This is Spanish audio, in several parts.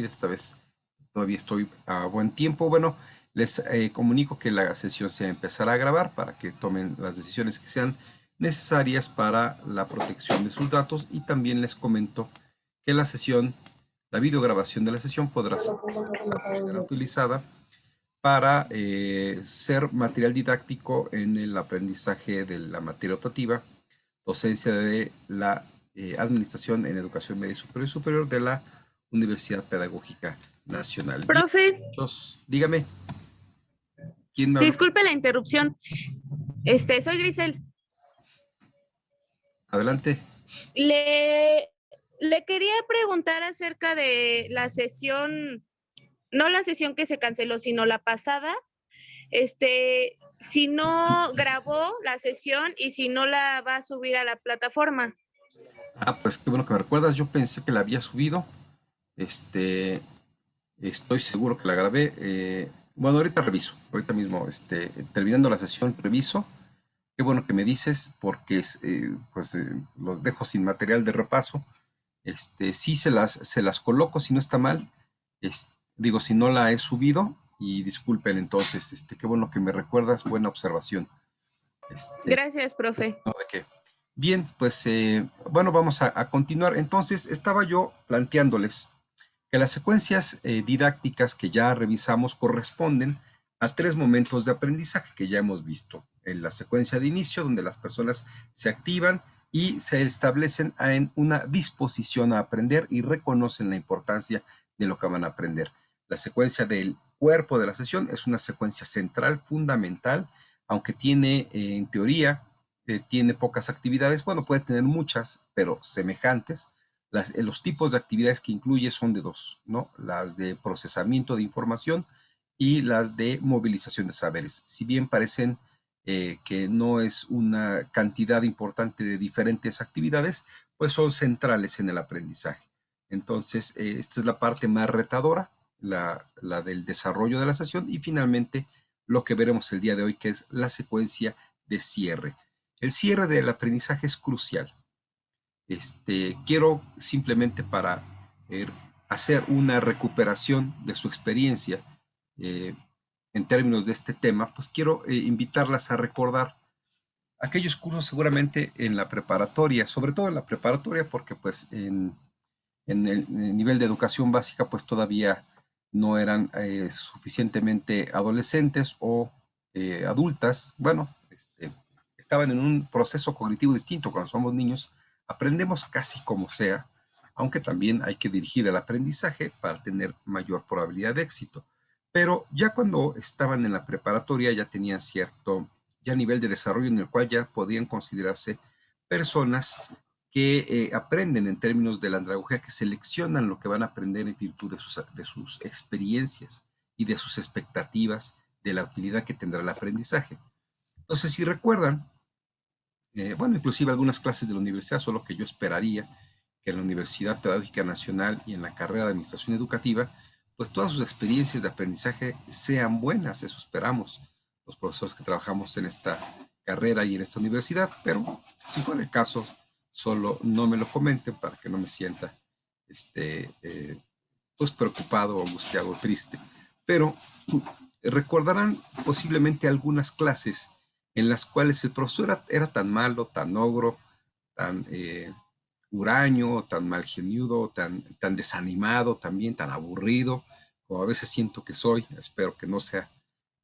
esta vez todavía estoy a buen tiempo. Bueno, les comunico que la sesión se empezará a grabar para que tomen las decisiones que sean necesarias para la protección de sus datos, y también les comento que la videograbación de la sesión será utilizada para ser material didáctico en el aprendizaje de la materia optativa, docencia de la Administración en Educación Media Superior y Superior de la Universidad Pedagógica Nacional. Profe, Dígame, ¿quién me habló? disculpe la interrupción. Soy Grisel. Adelante. Le quería preguntar acerca de la sesión, no la sesión que se canceló, sino la pasada. Si no grabó la sesión y si no la va a subir a la plataforma. Pues qué bueno que me recuerdas. Yo pensé que la había subido. Estoy seguro que la grabé. Bueno, ahorita reviso. Ahorita mismo, terminando la sesión, reviso. Qué bueno que me dices, porque los dejo sin material de repaso. Sí se las coloco si no está mal. Digo, si no la he subido, y disculpen entonces, qué bueno que me recuerdas, buena observación. Gracias, profe. No, ¿de qué? Bien, pues bueno, vamos a continuar. Entonces, estaba yo planteándoles que las secuencias didácticas que ya revisamos corresponden a 3 momentos de aprendizaje que ya hemos visto. En la secuencia de inicio, donde las personas se activan y se establecen en una disposición a aprender y reconocen la importancia de lo que van a aprender. La secuencia del cuerpo de la sesión es una secuencia central, fundamental, aunque tiene, en teoría, tiene pocas actividades. Bueno, puede tener muchas, pero semejantes. Los tipos de actividades que incluye son de 2, ¿no? Las de procesamiento de información y las de movilización de saberes. Si bien parecen que no es una cantidad importante de diferentes actividades, pues son centrales en el aprendizaje. Entonces, esta es la parte más retadora, la del desarrollo de la sesión, y finalmente lo que veremos el día de hoy, que es la secuencia de cierre. El cierre del aprendizaje es crucial. Quiero simplemente para hacer una recuperación de su experiencia en términos de este tema, pues quiero invitarlas a recordar aquellos cursos seguramente en la preparatoria, sobre todo en la preparatoria, porque pues en el nivel de educación básica pues todavía no eran suficientemente adolescentes o adultas. Bueno, estaban en un proceso cognitivo distinto. Cuando somos niños aprendemos casi como sea, aunque también hay que dirigir el aprendizaje para tener mayor probabilidad de éxito. Pero ya cuando estaban en la preparatoria ya tenían cierto nivel de desarrollo en el cual ya podían considerarse personas que aprenden en términos de la andragogía, que seleccionan lo que van a aprender en virtud de sus experiencias y de sus expectativas de la utilidad que tendrá el aprendizaje. Entonces, si recuerdan, bueno, inclusive algunas clases de la universidad, solo que yo esperaría que en la Universidad Pedagógica Nacional y en la carrera de Administración Educativa, pues todas sus experiencias de aprendizaje sean buenas, eso esperamos los profesores que trabajamos en esta carrera y en esta universidad, pero si fuera el caso, solo no me lo comenten para que no me sienta pues preocupado, angustiado, triste. Pero recordarán posiblemente algunas clases en las cuales el profesor era tan malo, tan ogro, tan huraño, tan malgeniudo, tan desanimado también, tan aburrido, como a veces siento que soy. Espero que no sea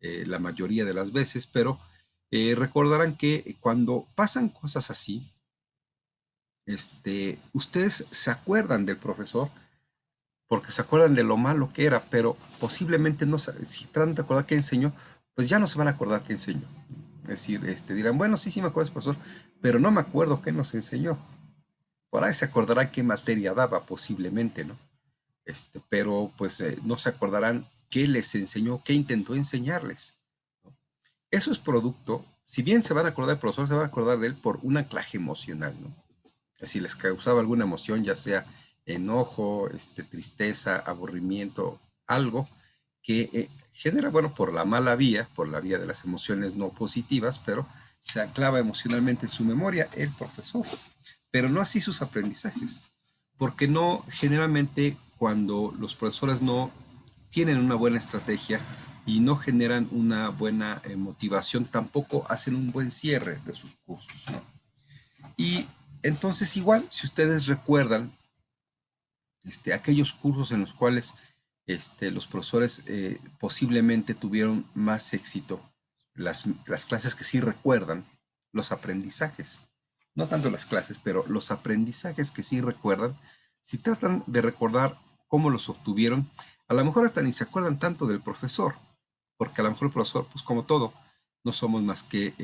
la mayoría de las veces, pero recordarán que cuando pasan cosas así, ustedes se acuerdan del profesor porque se acuerdan de lo malo que era, pero posiblemente no, si tratan de acordar qué enseñó, pues ya no se van a acordar qué enseñó. Es decir, dirán, bueno, sí me acuerdo del profesor, pero no me acuerdo qué nos enseñó. Por ahí se acordarán qué materia daba, posiblemente, ¿no? Pero pues no se acordarán qué les enseñó, qué intentó enseñarles, ¿no? Eso es producto, si bien se van a acordar del profesor, se van a acordar de él por un anclaje emocional, ¿no? Si les causaba alguna emoción, ya sea enojo, tristeza, aburrimiento, algo que genera, bueno, por la mala vía, por la vía de las emociones no positivas, pero se anclaba emocionalmente en su memoria el profesor. Pero no así sus aprendizajes, porque no, generalmente cuando los profesores no tienen una buena estrategia y no generan una buena motivación, tampoco hacen un buen cierre de sus cursos, ¿no? Y entonces igual, si ustedes recuerdan, aquellos cursos en los cuales los profesores posiblemente tuvieron más éxito, las clases que sí recuerdan, los aprendizajes, no tanto las clases, pero los aprendizajes que sí recuerdan, si tratan de recordar cómo los obtuvieron, a lo mejor hasta ni se acuerdan tanto del profesor, porque a lo mejor el profesor, pues como todo, no somos más que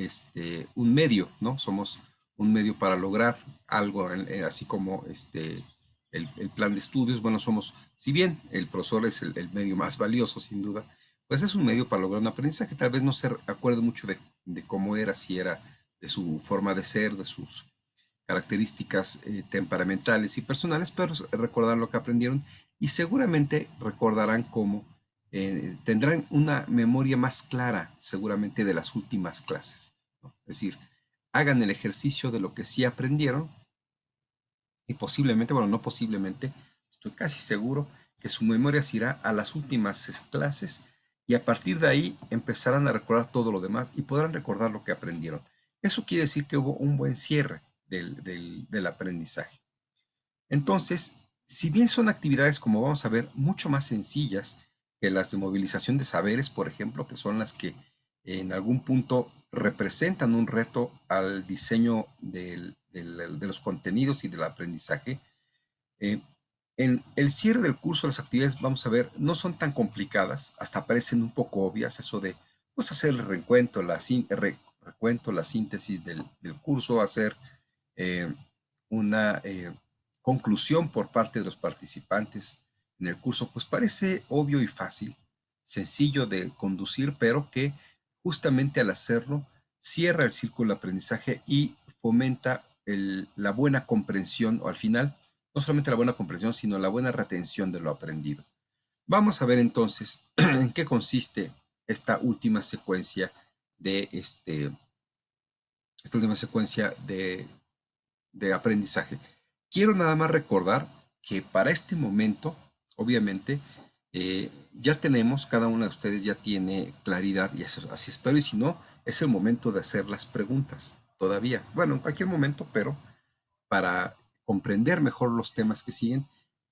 un medio, ¿no? Somos un medio para lograr algo, así como el plan de estudios. Bueno, somos, si bien el profesor es el medio más valioso, sin duda, pues es un medio para lograr un aprendizaje. Tal vez no se acuerde mucho de cómo era, si era de su forma de ser, de sus características temperamentales y personales, pero recordarán lo que aprendieron y seguramente recordarán cómo tendrán una memoria más clara seguramente de las últimas clases, ¿no? Es decir, hagan el ejercicio de lo que sí aprendieron y posiblemente, bueno, no posiblemente, estoy casi seguro que su memoria se irá a las últimas clases y a partir de ahí empezarán a recordar todo lo demás y podrán recordar lo que aprendieron. Eso quiere decir que hubo un buen cierre del aprendizaje. Entonces, si bien son actividades, como vamos a ver, mucho más sencillas que las de movilización de saberes, por ejemplo, que son las que en algún punto representan un reto al diseño de los contenidos y del aprendizaje, eh, en el cierre del curso, las actividades, vamos a ver, no son tan complicadas, hasta parecen un poco obvias, eso de pues, hacer el recuento, la síntesis del curso, hacer eh, una conclusión por parte de los participantes en el curso, pues parece obvio y fácil, sencillo de conducir, pero que justamente al hacerlo cierra el círculo de aprendizaje y fomenta la buena comprensión, o al final, no solamente la buena comprensión, sino la buena retención de lo aprendido. Vamos a ver entonces en qué consiste esta última secuencia de esta última secuencia de aprendizaje. Quiero nada más recordar que para este momento, obviamente, ya tenemos, cada una de ustedes ya tiene claridad, y eso, así espero, y si no, es el momento de hacer las preguntas todavía. Bueno, en cualquier momento, pero para comprender mejor los temas que siguen,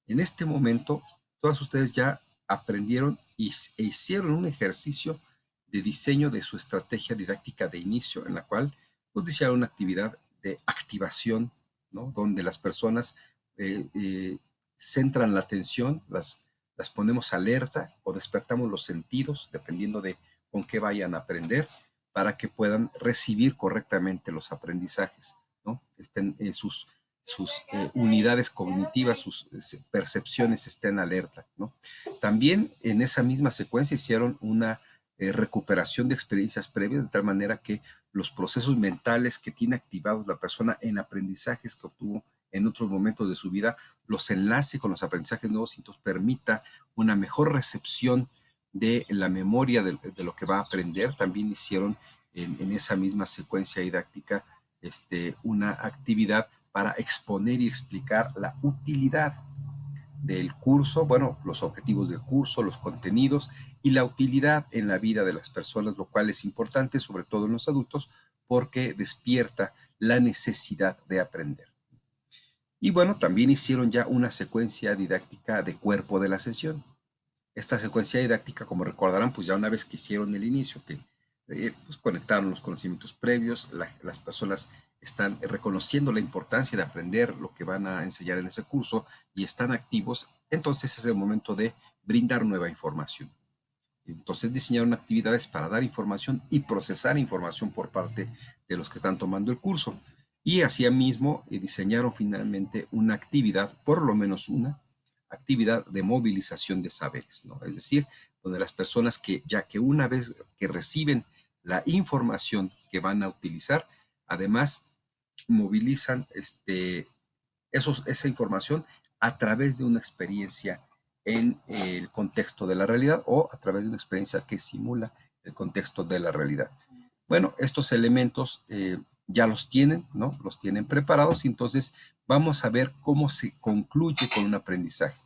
en este momento, todas ustedes ya aprendieron e hicieron un ejercicio de diseño de su estrategia didáctica de inicio, en la cual pues, diseñaron una actividad de activación, ¿no? Donde las personas centran la atención, las ponemos alerta o despertamos los sentidos, dependiendo de con qué vayan a aprender, para que puedan recibir correctamente los aprendizajes, ¿no? Estén sus unidades cognitivas, sus percepciones estén alerta, ¿no? También en esa misma secuencia hicieron una recuperación de experiencias previas, de tal manera que los procesos mentales que tiene activados la persona en aprendizajes que obtuvo en otros momentos de su vida, los enlace con los aprendizajes nuevos y entonces permita una mejor recepción de la memoria de lo que va a aprender. También hicieron en esa misma secuencia didáctica una actividad para exponer y explicar la utilidad del curso, bueno, los objetivos del curso, los contenidos y la utilidad en la vida de las personas, lo cual es importante, sobre todo en los adultos, porque despierta la necesidad de aprender. Y bueno, también hicieron ya una secuencia didáctica de cuerpo de la sesión. Esta secuencia didáctica, como recordarán, pues ya una vez que hicieron el inicio, que pues conectaron los conocimientos previos, las personas están reconociendo la importancia de aprender lo que van a enseñar en ese curso y están activos, entonces es el momento de brindar nueva información. Entonces diseñaron actividades para dar información y procesar información por parte de los que están tomando el curso. Y así mismo diseñaron finalmente una actividad, por lo menos una actividad de movilización de saberes, ¿no? Es decir, donde las personas que ya que una vez que reciben la información que van a utilizar, además movilizan esa información a través de una experiencia en el contexto de la realidad o a través de una experiencia que simula el contexto de la realidad. Bueno, estos elementos ya los tienen, ¿no? Los tienen preparados y entonces vamos a ver cómo se concluye con un aprendizaje.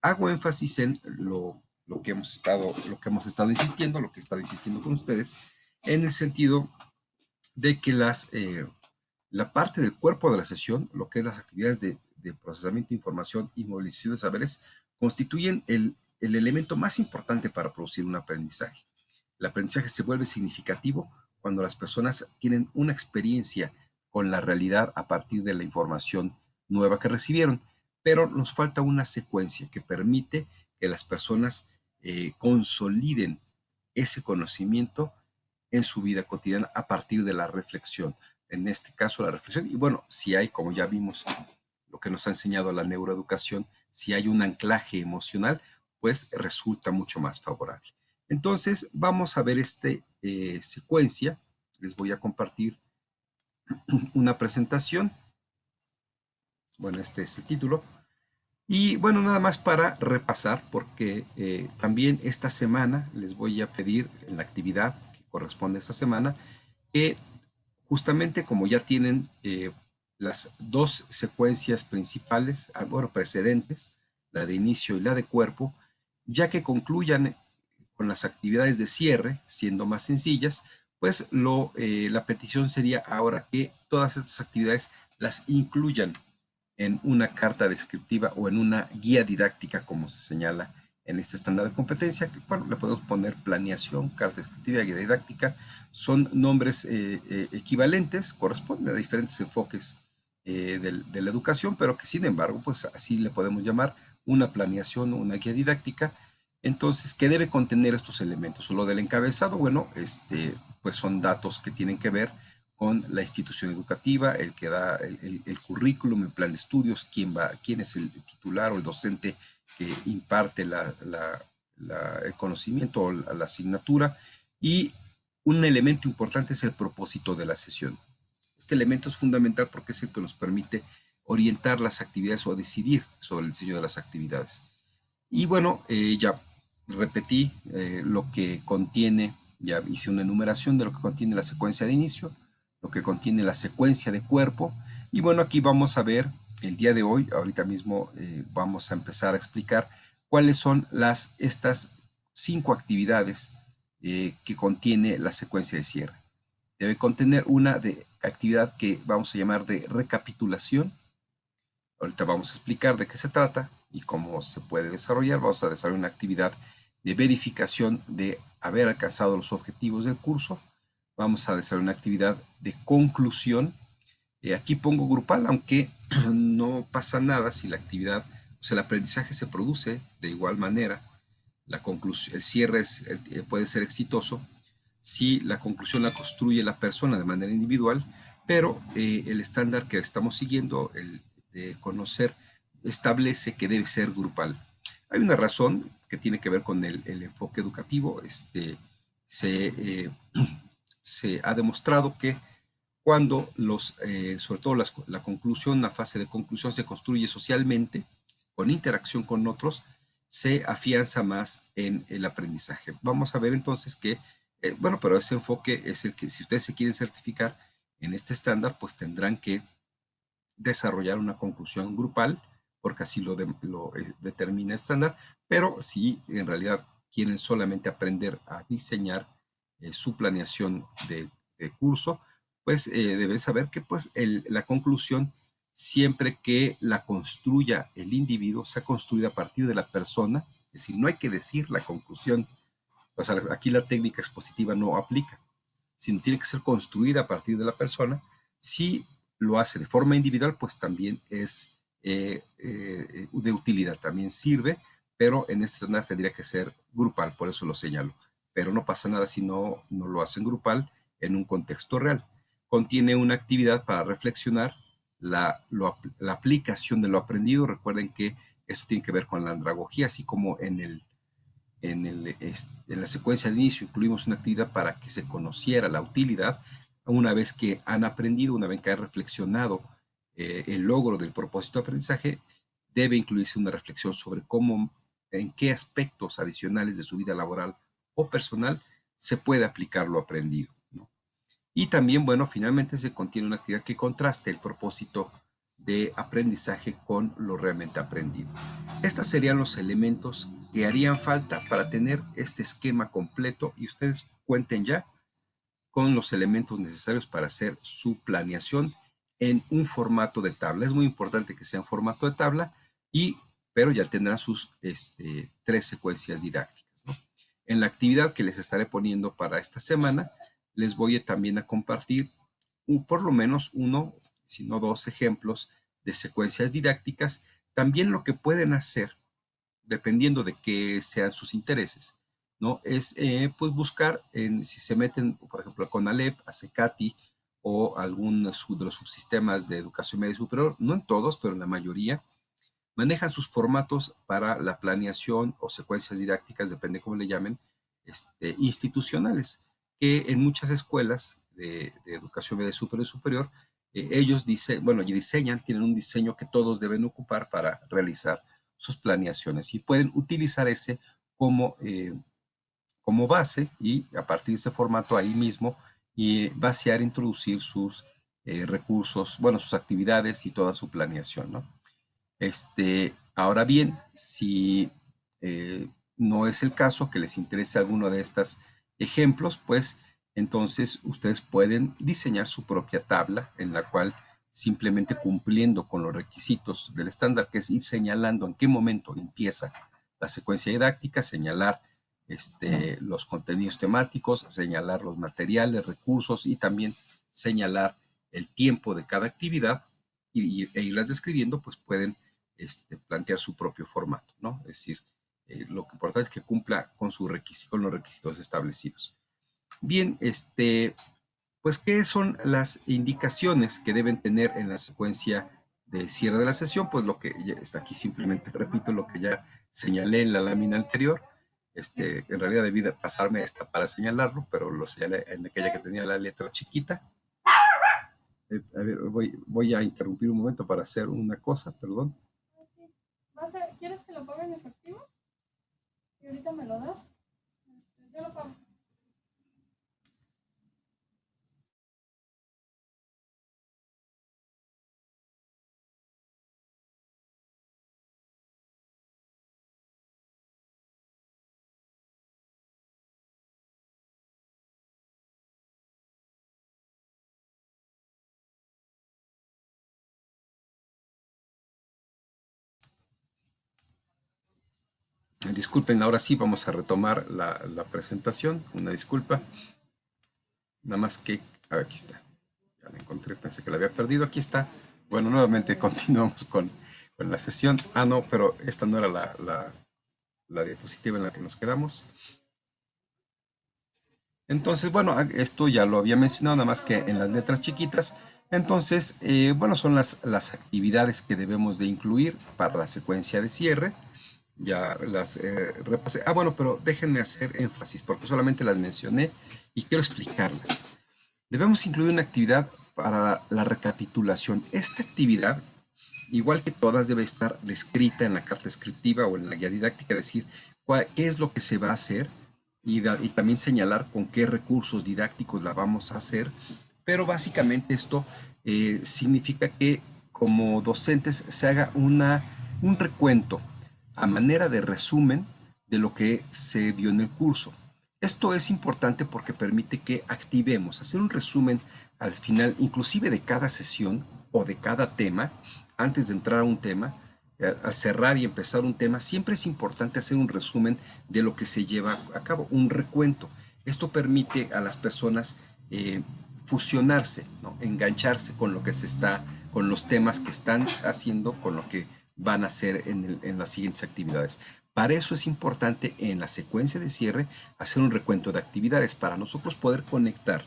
Hago énfasis en lo que hemos estado insistiendo, lo que he estado insistiendo con ustedes, en el sentido de que la parte del cuerpo de la sesión, lo que es las actividades de procesamiento de información y movilización de saberes, constituyen el elemento más importante para producir un aprendizaje. El aprendizaje se vuelve significativo cuando las personas tienen una experiencia con la realidad a partir de la información nueva que recibieron, pero nos falta una secuencia que permite que las personas consoliden ese conocimiento en su vida cotidiana a partir de la reflexión. En este caso, la reflexión. Y bueno, si hay, como ya vimos, lo que nos ha enseñado la neuroeducación, si hay un anclaje emocional, pues resulta mucho más favorable. Entonces, vamos a ver esta secuencia. Les voy a compartir una presentación. Bueno, este es el título. Y bueno, nada más para repasar, porque también esta semana les voy a pedir en la actividad que corresponde a esta semana, que justamente como ya tienen las dos secuencias principales, bueno, precedentes, la de inicio y la de cuerpo, ya que concluyan con las actividades de cierre, siendo más sencillas, pues la petición sería ahora que todas estas actividades las incluyan en una carta descriptiva o en una guía didáctica, como se señala en este estándar de competencia, que bueno, le podemos poner planeación, carta descriptiva, guía didáctica, son nombres equivalentes, corresponden a diferentes enfoques de la educación, pero que sin embargo, pues así le podemos llamar una planeación o una guía didáctica. Entonces, ¿qué debe contener estos elementos? Lo del encabezado, bueno, pues son datos que tienen que ver con la institución educativa, el que da el currículum, el plan de estudios, quién es el titular o el docente que imparte el conocimiento o la asignatura. Y un elemento importante es el propósito de la sesión. Este elemento es fundamental porque es el que nos permite orientar las actividades o decidir sobre el diseño de las actividades. Y bueno, ya repetí lo que contiene, ya hice una enumeración de lo que contiene la secuencia de inicio, lo que contiene la secuencia de cuerpo. Y bueno, aquí vamos a ver el día de hoy, ahorita mismo vamos a empezar a explicar cuáles son estas 5 actividades que contiene la secuencia de cierre. Debe contener una actividad que vamos a llamar de recapitulación. Ahorita vamos a explicar de qué se trata y cómo se puede desarrollar. Vamos a desarrollar una actividad de verificación de haber alcanzado los objetivos del curso. Vamos a desarrollar una actividad de conclusión. Aquí pongo grupal, aunque no pasa nada si la actividad, o sea, el aprendizaje se produce de igual manera. El cierre puede ser exitoso si la conclusión la construye la persona de manera individual, pero el estándar que estamos siguiendo, el de conocer, establece que debe ser grupal. Hay una razón que tiene que ver con el enfoque educativo. Se ha demostrado que cuando sobre todo la conclusión, la fase de conclusión se construye socialmente, con interacción con otros, se afianza más en el aprendizaje. Vamos a ver entonces que, bueno, pero ese enfoque es el que si ustedes se quieren certificar en este estándar, pues tendrán que desarrollar una conclusión grupal, porque así lo determina el estándar, pero si en realidad quieren solamente aprender a diseñar su planeación de curso, pues deben saber que pues la conclusión, siempre que la construya el individuo, sea construida a partir de la persona, es decir, no hay que decir la conclusión, o sea, aquí la técnica expositiva no aplica, sino tiene que ser construida a partir de la persona. Si lo hace de forma individual, pues también es de utilidad, también sirve, pero en este estándar tendría que ser grupal, por eso lo señalo. Pero no pasa nada si no lo hacen grupal en un contexto real. Contiene una actividad para reflexionar la aplicación de lo aprendido. Recuerden que esto tiene que ver con la andragogía, así como en la secuencia de inicio incluimos una actividad para que se conociera la utilidad. Una vez que han aprendido, una vez que han reflexionado el logro del propósito de aprendizaje, debe incluirse una reflexión sobre en qué aspectos adicionales de su vida laboral o personal se puede aplicar lo aprendido, ¿no? Y también, bueno, finalmente se contiene una actividad que contraste el propósito de aprendizaje con lo realmente aprendido. Estos serían los elementos que harían falta para tener este esquema completo y ustedes cuenten ya con los elementos necesarios para hacer su planeación en un formato de tabla. Es muy importante que sea en formato de tabla, pero ya tendrán sus 3 secuencias didácticas, ¿no? En la actividad que les estaré poniendo para esta semana, les voy también a compartir por lo menos 1, si no 2 ejemplos de secuencias didácticas. También lo que pueden hacer, dependiendo de qué sean sus intereses, ¿no? Es pues buscar, si se meten, por ejemplo, a CONALEP, a CECATI o algún de los subsistemas de educación media superior, no en todos, pero en la mayoría, manejan sus formatos para la planeación o secuencias didácticas, depende cómo le llamen, institucionales, que en muchas escuelas de educación media superior y superior, ellos diseñan, tienen un diseño que todos deben ocupar para realizar sus planeaciones y pueden utilizar ese como, como base y a partir de ese formato ahí mismo y vaciar, introducir sus recursos, sus actividades y toda su planeación, ¿no? Ahora bien, si no es el caso que les interese alguno de estos ejemplos, pues entonces ustedes pueden diseñar su propia tabla en la cual simplemente cumpliendo con los requisitos del estándar, que es ir señalando en qué momento empieza la secuencia didáctica, señalar los contenidos temáticos, señalar los materiales, recursos y también señalar el tiempo de cada actividad e irlas describiendo, pues pueden plantear su propio formato, ¿no? Es decir, lo que importa es que cumpla con con los requisitos establecidos. Bien, pues, ¿qué son las indicaciones que deben tener en la secuencia de cierre de la sesión? Pues lo que ya está aquí, simplemente repito lo que ya señalé en la lámina anterior. En realidad debí de pasarme esta para señalarlo, pero lo señalé en aquella que tenía la letra chiquita. A ver, voy a interrumpir un momento para hacer una cosa, perdón. ¿Quieres que lo pague en efectivo? ¿Y ahorita me lo das? Yo lo pago. Disculpen, ahora sí vamos a retomar la presentación. Una disculpa. Nada más que, aquí está. Ya la encontré, pensé que la había perdido. Aquí está. Bueno, nuevamente continuamos con la sesión. Ah, no, pero esta no era la diapositiva en la que nos quedamos. Entonces, bueno, esto ya lo había mencionado, nada más que en las letras chiquitas. Entonces, son las actividades que debemos de incluir para la secuencia de cierre. Ya las repasé. Ah, bueno, pero déjenme hacer énfasis porque solamente las mencioné y quiero explicarlas. Debemos incluir una actividad para la recapitulación. Esta actividad, igual que todas, debe estar descrita en la carta descriptiva o en la guía didáctica, decir qué es lo que se va a hacer y también señalar con qué recursos didácticos la vamos a hacer. Pero básicamente esto significa que como docentes se haga un recuento a manera de resumen de lo que se vio en el curso. Esto es importante porque permite que activemos, hacer un resumen al final, inclusive de cada sesión o de cada tema, antes de entrar a un tema, al cerrar y empezar un tema, siempre es importante hacer un resumen de lo que se lleva a cabo, un recuento. Esto permite a las personas fusionarse, ¿no? Engancharse con lo que se está, con los temas que están haciendo, con lo que van a hacer en las siguientes actividades. Para eso es importante en la secuencia de cierre hacer un recuento de actividades para nosotros poder conectar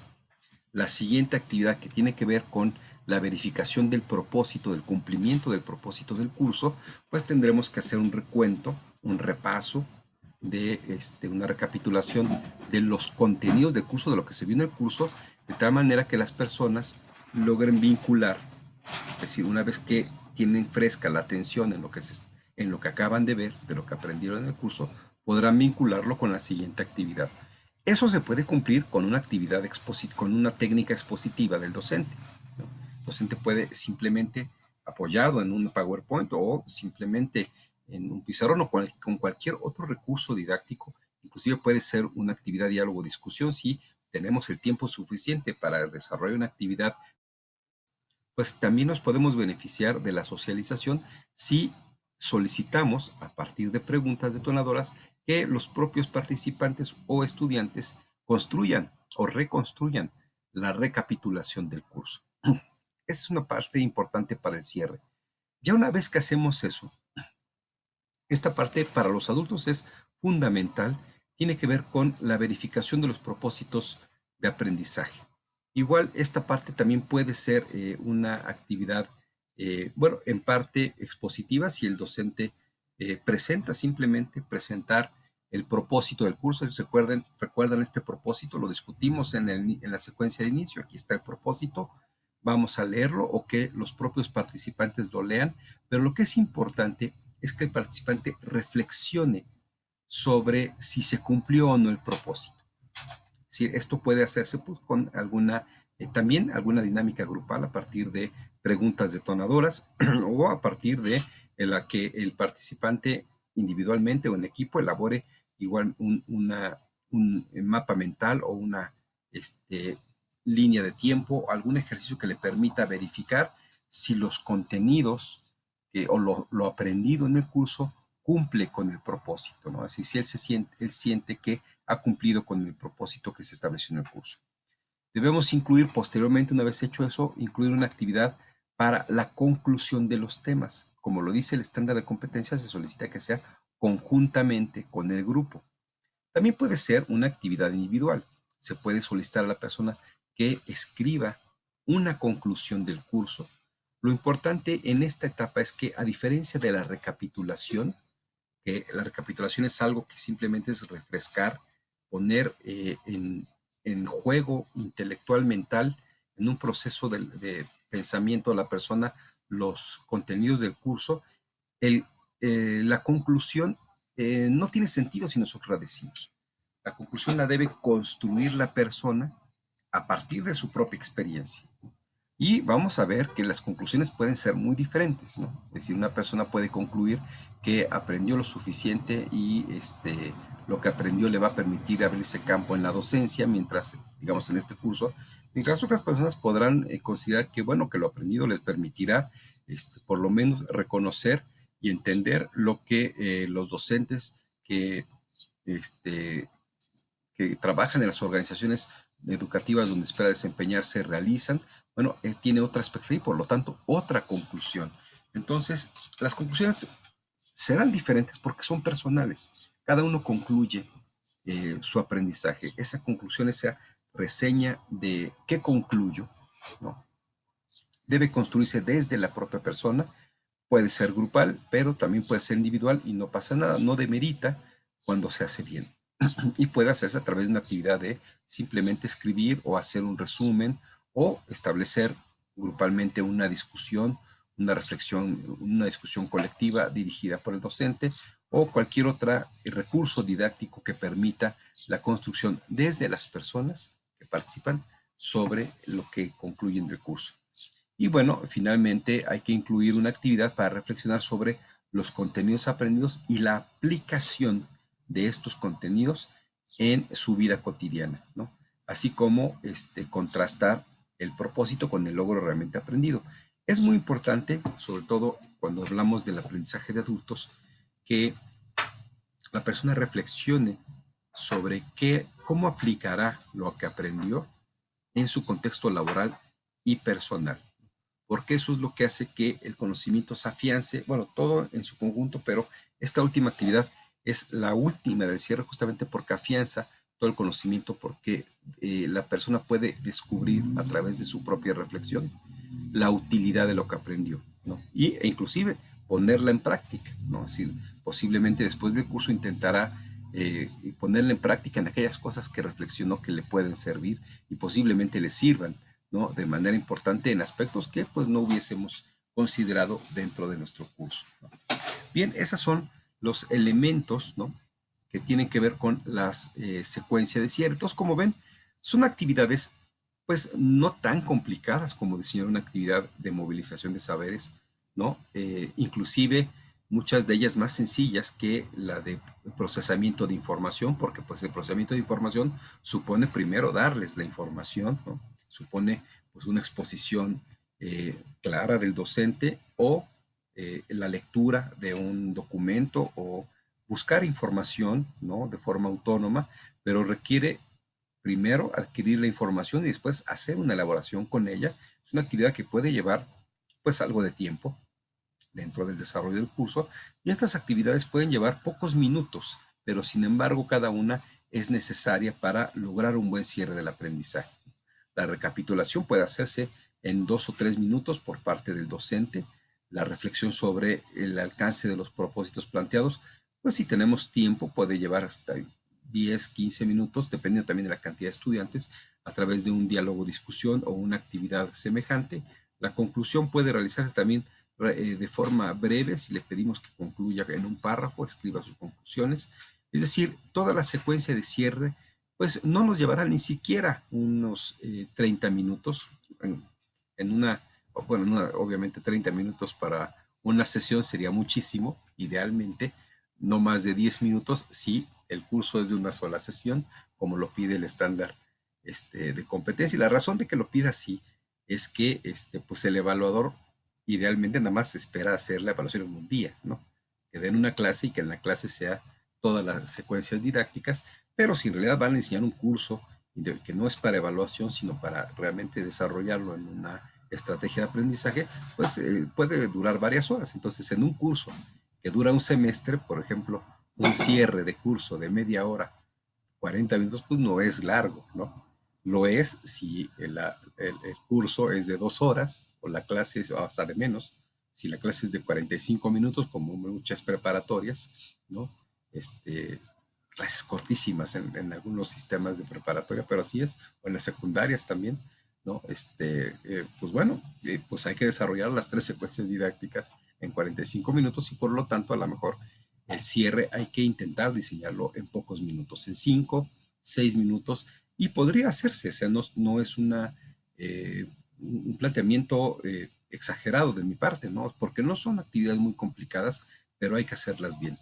la siguiente actividad que tiene que ver con la verificación del propósito, del cumplimiento del propósito del curso, pues tendremos que hacer un recuento, un repaso de una recapitulación de los contenidos del curso, de lo que se vio en el curso, de tal manera que las personas logren vincular, es decir, una vez que tienen fresca la atención en lo que acaban de ver, de lo que aprendieron en el curso, podrán vincularlo con la siguiente actividad. Eso se puede cumplir con una con una técnica expositiva del docente, ¿no? El docente puede simplemente apoyado en un PowerPoint o simplemente en un pizarrón o con cualquier otro recurso didáctico. Inclusive puede ser una actividad diálogo discusión si tenemos el tiempo suficiente para desarrollar una actividad, pues también nos podemos beneficiar de la socialización si solicitamos a partir de preguntas detonadoras que los propios participantes o estudiantes construyan o reconstruyan la recapitulación del curso. Esa es una parte importante para el cierre. Ya una vez que hacemos eso, esta parte para los adultos es fundamental, tiene que ver con la verificación de los propósitos de aprendizaje. Igual esta parte también puede ser una actividad, bueno, en parte expositiva si el docente presenta simplemente presentar el propósito del curso. Recuerdan este propósito, lo discutimos en la secuencia de inicio, aquí está el propósito, vamos a leerlo o que los propios participantes lo lean, pero lo que es importante es que el participante reflexione sobre si se cumplió o no el propósito. Si esto puede hacerse pues, con también alguna dinámica grupal a partir de preguntas detonadoras o a partir de la que el participante individualmente o en equipo elabore igual un mapa mental o una línea de tiempo, algún ejercicio que le permita verificar si los contenidos o lo aprendido en el curso cumple con el propósito, ¿no? Así si él siente que ha cumplido con el propósito que se estableció en el curso. Debemos incluir posteriormente, una vez hecho eso, incluir una actividad para la conclusión de los temas. Como lo dice el estándar de competencias, se solicita que sea conjuntamente con el grupo. También puede ser una actividad individual. Se puede solicitar a la persona que escriba una conclusión del curso. Lo importante en esta etapa es que, a diferencia de la recapitulación, que la recapitulación es algo que simplemente es refrescar, poner en juego intelectual, mental, en un proceso de pensamiento de la persona, los contenidos del curso. La conclusión no tiene sentido si nosotros la decimos. La conclusión la debe construir la persona a partir de su propia experiencia. Y vamos a ver que las conclusiones pueden ser muy diferentes, ¿no? Es decir, una persona puede concluir que aprendió lo suficiente y lo que aprendió le va a permitir abrirse campo en la docencia, mientras, digamos, en este curso, mientras otras personas podrán considerar que, bueno, que lo aprendido les permitirá, por lo menos, reconocer y entender lo que los docentes que trabajan en las organizaciones educativas donde espera desempeñarse realizan. Bueno, tiene otra perspectiva y por lo tanto otra conclusión. Entonces, las conclusiones serán diferentes porque son personales. Cada uno concluye su aprendizaje. Esa conclusión, esa reseña de qué concluyo, ¿no? Debe construirse desde la propia persona. Puede ser grupal, pero también puede ser individual y no pasa nada. No demerita cuando se hace bien. Y puede hacerse a través de una actividad de simplemente escribir o hacer un resumen o establecer grupalmente una discusión, una reflexión, una discusión colectiva dirigida por el docente o cualquier otro recurso didáctico que permita la construcción desde las personas que participan sobre lo que concluyen del curso. Y bueno, finalmente hay que incluir una actividad para reflexionar sobre los contenidos aprendidos y la aplicación de estos contenidos en su vida cotidiana, ¿no? Así como contrastar el propósito con el logro realmente aprendido. Es muy importante, sobre todo cuando hablamos del aprendizaje de adultos, que la persona reflexione sobre cómo aplicará lo que aprendió en su contexto laboral y personal, porque eso es lo que hace que el conocimiento se afiance, bueno, todo en su conjunto, pero esta última actividad es la última del cierre justamente porque afianza todo el conocimiento, porque la persona puede descubrir a través de su propia reflexión la utilidad de lo que aprendió, ¿no? E inclusive ponerla en práctica, ¿no? Es decir, posiblemente después del curso intentará ponerla en práctica en aquellas cosas que reflexionó que le pueden servir y posiblemente le sirvan, ¿no? De manera importante en aspectos que pues no hubiésemos considerado dentro de nuestro curso, ¿no? Bien, esos son los elementos, ¿no?, que tienen que ver con las secuencias de cierre. Entonces, como ven, son actividades pues no tan complicadas como diseñar una actividad de movilización de saberes. ¿no? Inclusive muchas de ellas más sencillas que la de procesamiento de información, porque pues el procesamiento de información supone primero darles la información, ¿no? Supone pues una exposición clara del docente o la lectura de un documento o buscar información, ¿no? De forma autónoma, pero requiere primero adquirir la información y después hacer una elaboración con ella. Es una actividad que puede llevar pues algo de tiempo dentro del desarrollo del curso, y estas actividades pueden llevar pocos minutos, pero sin embargo cada una es necesaria para lograr un buen cierre del aprendizaje. La recapitulación puede hacerse en 2 o 3 minutos por parte del docente. La reflexión sobre el alcance de los propósitos planteados, pues si tenemos tiempo, puede llevar hasta 10, 15 minutos, dependiendo también de la cantidad de estudiantes, a través de un diálogo, discusión o una actividad semejante. La conclusión puede realizarse también de forma breve, si le pedimos que concluya en un párrafo, escriba sus conclusiones. Es decir, toda la secuencia de cierre pues no nos llevará ni siquiera unos 30 minutos en una, bueno, obviamente 30 minutos para una sesión sería muchísimo, idealmente, no más de 10 minutos si el curso es de una sola sesión, como lo pide el estándar de competencia. Y la razón de que lo pida así es que pues el evaluador idealmente nada más espera hacer la evaluación en un día, ¿no? Que den una clase y que en la clase sea todas las secuencias didácticas, pero si en realidad van a enseñar un curso que no es para evaluación, sino para realmente desarrollarlo en una estrategia de aprendizaje, pues puede durar varias horas. Entonces, en un curso que dura un semestre, por ejemplo, un cierre de curso de media hora, 40 minutos, pues no es largo, ¿no? Lo es si el curso es de 2 horas o la clase es hasta de menos. Si la clase es de 45 minutos, como muchas preparatorias, ¿no? Clases cortísimas en algunos sistemas de preparatoria, pero así es, o en las secundarias también, ¿no? Pues bueno, pues hay que desarrollar las 3 secuencias didácticas en 45 minutos y por lo tanto a lo mejor el cierre hay que intentar diseñarlo en pocos minutos, en 5, 6 minutos, y podría hacerse, o sea, no es un planteamiento exagerado de mi parte, ¿no? Porque no son actividades muy complicadas, pero hay que hacerlas bien.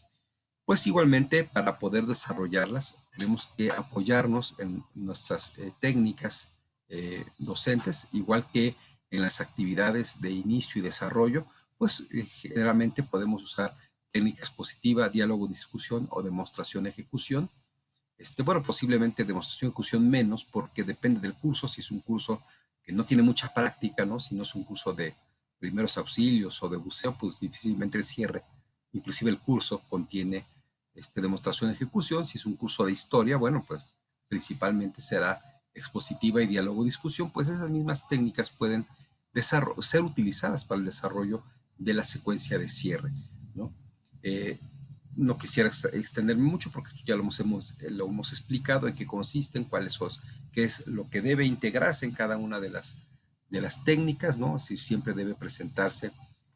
Pues igualmente, para poder desarrollarlas, tenemos que apoyarnos en nuestras técnicas docentes, igual que en las actividades de inicio y desarrollo, pues generalmente podemos usar técnica expositiva, diálogo, discusión o demostración, ejecución. Bueno, posiblemente demostración, ejecución menos, porque depende del curso. Si es un curso que no tiene mucha práctica, ¿no? Si no es un curso de primeros auxilios o de buceo, pues difícilmente el cierre. Inclusive el curso contiene demostración, ejecución. Si es un curso de historia, bueno, pues principalmente será expositiva y diálogo, discusión, pues esas mismas técnicas pueden ser utilizadas para el desarrollo de la secuencia de cierre, ¿no? No quisiera extenderme mucho porque esto ya lo hemos explicado en qué consisten, qué es lo que debe integrarse en cada una de las técnicas, ¿no? Si siempre debe presentarse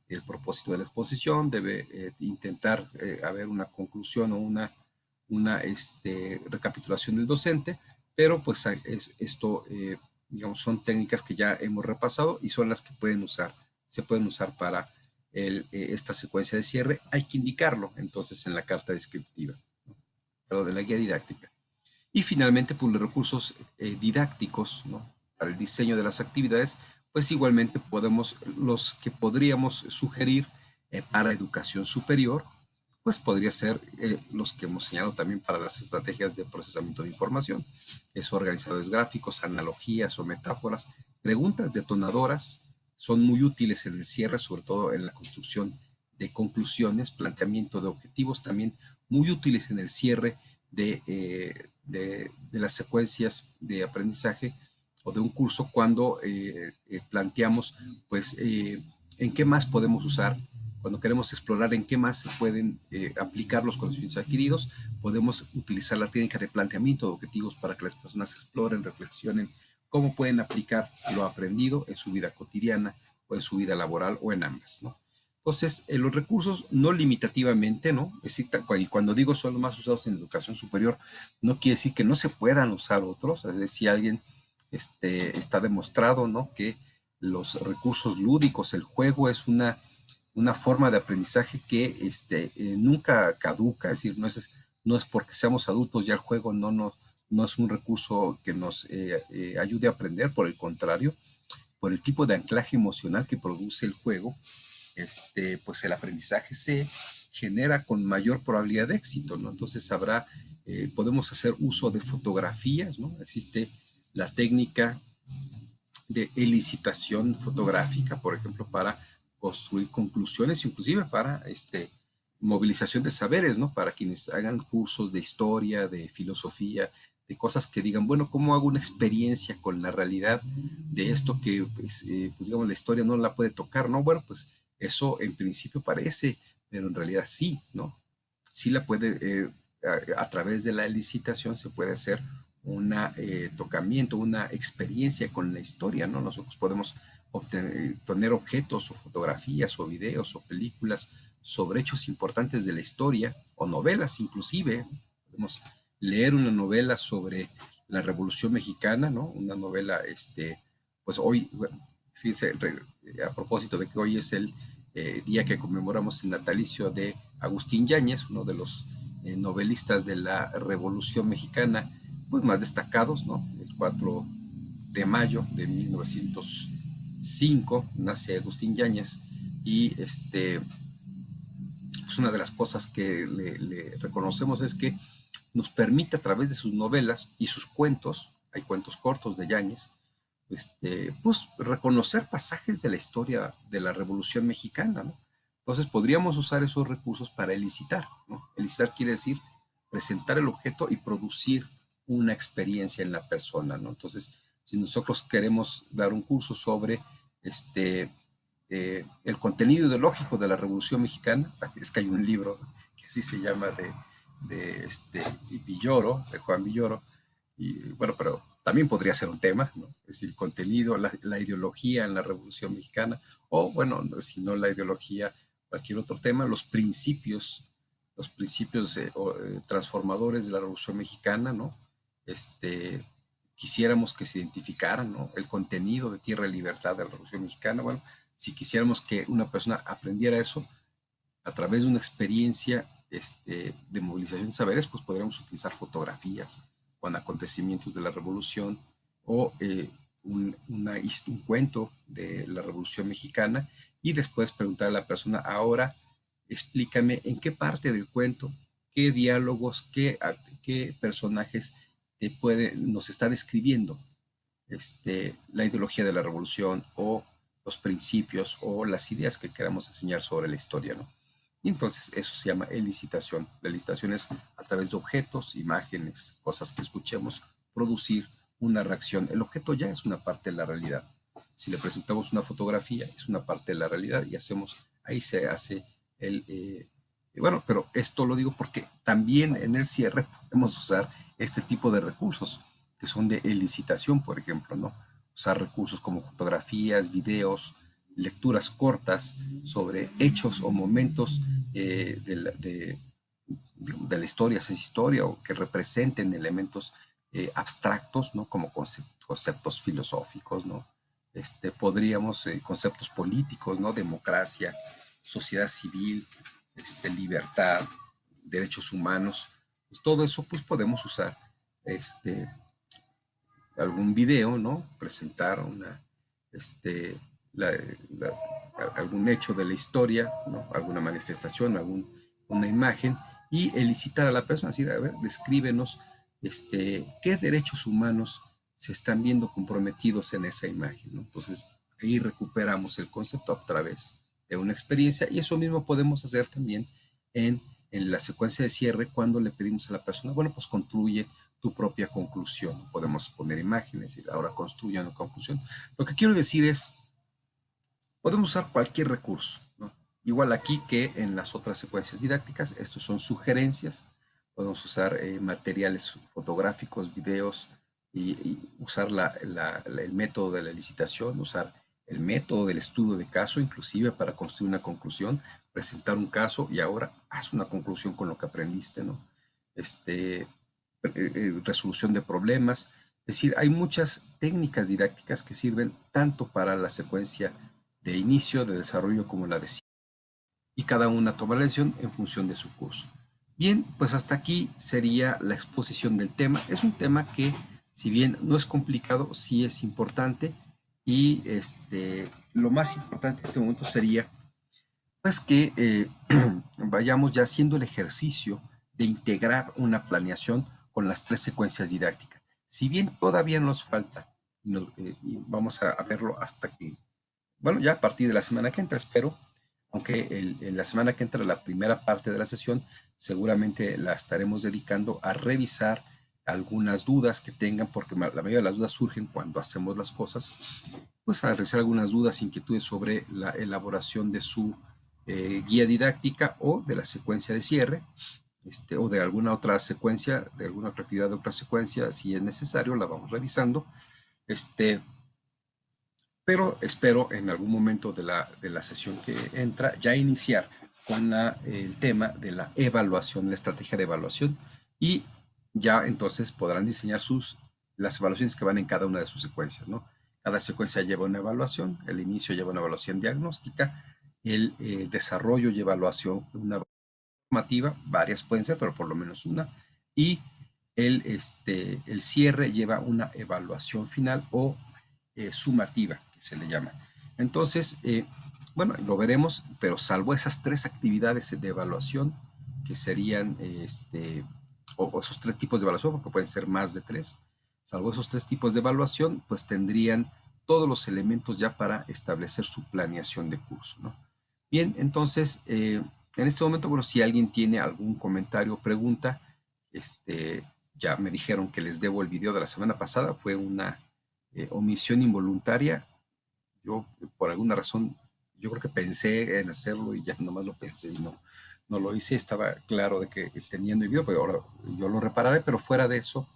el propósito de la exposición, debe intentar haber una conclusión o una recapitulación del docente, pero pues esto, digamos, son técnicas que ya hemos repasado y son las que se pueden usar para esta secuencia de cierre. Hay que indicarlo entonces en la carta descriptiva, ¿no? Pero de la guía didáctica. Y finalmente, pues los recursos didácticos, ¿no? Para el diseño de las actividades, pues igualmente los que podríamos sugerir para educación superior, pues podría ser los que hemos señalado también para las estrategias de procesamiento de información, organizadores gráficos, analogías o metáforas, preguntas detonadoras, son muy útiles en el cierre, sobre todo en la construcción de conclusiones, planteamiento de objetivos, también muy útiles en el cierre de las secuencias de aprendizaje o de un curso cuando planteamos, pues, en qué más podemos usar, cuando queremos explorar en qué más se pueden aplicar los conocimientos adquiridos, podemos utilizar la técnica de planteamiento de objetivos para que las personas exploren, reflexionen cómo pueden aplicar lo aprendido en su vida cotidiana o en su vida laboral o en ambas, ¿no? Entonces, los recursos no limitativamente, ¿no? Es decir, y cuando digo son los más usados en educación superior, no quiere decir que no se puedan usar otros. Es decir, si alguien está demostrado, ¿no? Que los recursos lúdicos, el juego es una una forma de aprendizaje que nunca caduca, es decir, no es porque seamos adultos ya el juego no es un recurso que nos ayude a aprender, por el contrario, por el tipo de anclaje emocional que produce el juego, pues el aprendizaje se genera con mayor probabilidad de éxito, ¿no? Entonces podemos hacer uso de fotografías, ¿no? Existe la técnica de elicitación fotográfica, por ejemplo, para construir conclusiones, inclusive para movilización de saberes, ¿no? Para quienes hagan cursos de historia, de filosofía, de cosas que digan, bueno, ¿cómo hago una experiencia con la realidad de esto que, pues digamos, la historia no la puede tocar, ¿no? Bueno, pues eso en principio parece, pero en realidad sí, ¿no? Sí la puede, a través de la licitación se puede hacer un tocamiento, una experiencia con la historia, ¿no? Nosotros podemos obtener objetos o fotografías o videos o películas sobre hechos importantes de la historia o novelas inclusive. Podemos leer una novela sobre la Revolución Mexicana, ¿no? Una novela, pues hoy, bueno, fíjense, a propósito de que hoy es el día que conmemoramos el natalicio de Agustín Yáñez, uno de los novelistas de la Revolución Mexicana, pues más destacados, ¿no? El 4 de mayo de 1905 nace Agustín Yáñez y pues una de las cosas que le reconocemos es que nos permite a través de sus novelas y sus cuentos, hay cuentos cortos de Yáñez, pues reconocer pasajes de la historia de la Revolución Mexicana, ¿no? Entonces podríamos usar esos recursos para elicitar, ¿no? Elicitar quiere decir presentar el objeto y producir una experiencia en la persona, ¿no? Entonces, si nosotros queremos dar un curso sobre el contenido ideológico de la Revolución Mexicana, es que hay un libro que así se llama de Villoro, de Juan Villoro, y bueno, pero también podría ser un tema, ¿no? Es decir, contenido, la ideología en la Revolución Mexicana, o bueno, si no la ideología, cualquier otro tema, los principios transformadores de la Revolución Mexicana, ¿no? Quisiéramos que se identificaran, ¿no? El contenido de Tierra y Libertad de la Revolución Mexicana. Bueno, si quisiéramos que una persona aprendiera eso a través de una experiencia de movilización de saberes, pues podríamos utilizar fotografías con acontecimientos de la Revolución o un cuento de la Revolución Mexicana y después preguntar a la persona, ahora explícame en qué parte del cuento, qué diálogos, qué personajes nos está describiendo la ideología de la revolución o los principios o las ideas que queramos enseñar sobre la historia, ¿no? Y entonces eso se llama elicitación. La elicitación es a través de objetos, imágenes, cosas que escuchemos, producir una reacción. El objeto ya es una parte de la realidad. Si le presentamos una fotografía, es una parte de la realidad y ahí se hace bueno, pero esto lo digo porque también en el cierre podemos usar este tipo de recursos que son de elicitación, por ejemplo, ¿no? Usar recursos como fotografías, videos, lecturas cortas sobre hechos o momentos de la historia, si es historia, o que representen elementos abstractos, ¿no? Como conceptos filosóficos, ¿no? Podríamos, conceptos políticos, ¿no? Democracia, sociedad civil, libertad, derechos humanos, pues todo eso pues podemos usar algún video, ¿no? Presentar la, la, algún hecho de la historia, ¿no? Alguna manifestación, una imagen, y elicitar a la persona, decir, a ver, descríbenos qué derechos humanos se están viendo comprometidos en esa imagen, ¿no? Entonces, ahí recuperamos el concepto a través de una experiencia, y eso mismo podemos hacer también en la secuencia de cierre cuando le pedimos a la persona, bueno, pues construye tu propia conclusión. Podemos poner imágenes y ahora construye una conclusión. Lo que quiero decir es, podemos usar cualquier recurso, ¿no? Igual aquí que en las otras secuencias didácticas, estos son sugerencias. Podemos usar materiales fotográficos, videos, y usar el método de la licitación, usar el método del estudio de caso, inclusive para construir una conclusión, presentar un caso y ahora haz una conclusión con lo que aprendiste, ¿no? Resolución de problemas. Es decir, hay muchas técnicas didácticas que sirven tanto para la secuencia de inicio, de desarrollo, como la de y cada una toma la decisión en función de su curso. Bien, pues hasta aquí sería la exposición del tema. Es un tema que, si bien no es complicado, sí es importante, y lo más importante en este momento sería pues que vayamos ya haciendo el ejercicio de integrar una planeación con las 3 secuencias didácticas. Si bien todavía nos falta, y vamos a verlo hasta que, bueno, ya a partir de la semana que entra, espero, aunque en la semana que entra, la primera parte de la sesión, seguramente la estaremos dedicando a revisar algunas dudas que tengan, porque la mayoría de las dudas surgen cuando hacemos las cosas, pues a revisar algunas dudas, inquietudes sobre la elaboración de su guía didáctica o de la secuencia de cierre, o de alguna otra secuencia, de alguna otra actividad de otra secuencia, si es necesario, la vamos revisando. Pero espero en algún momento de la sesión que entra ya iniciar con el tema de la evaluación, la estrategia de evaluación, y ya entonces podrán diseñar las evaluaciones que van en cada una de sus secuencias, ¿no? Cada secuencia lleva una evaluación, el inicio lleva una evaluación diagnóstica, el desarrollo lleva una formativa, varias pueden ser, pero por lo menos una, y el cierre lleva una evaluación final o sumativa, que se le llama. Entonces, bueno, lo veremos, pero salvo esas 3 actividades de evaluación, que serían, o esos 3 tipos de evaluación, porque pueden ser más de 3, salvo esos 3 tipos de evaluación, pues tendrían todos los elementos ya para establecer su planeación de curso, ¿no? Bien, entonces, en este momento, bueno, si alguien tiene algún comentario o pregunta, ya me dijeron que les debo el video de la semana pasada, fue una omisión involuntaria. Yo, por alguna razón, yo creo que pensé en hacerlo y ya nomás lo pensé y no lo hice. Estaba claro de que teniendo el video, pero ahora yo lo repararé, pero fuera de eso,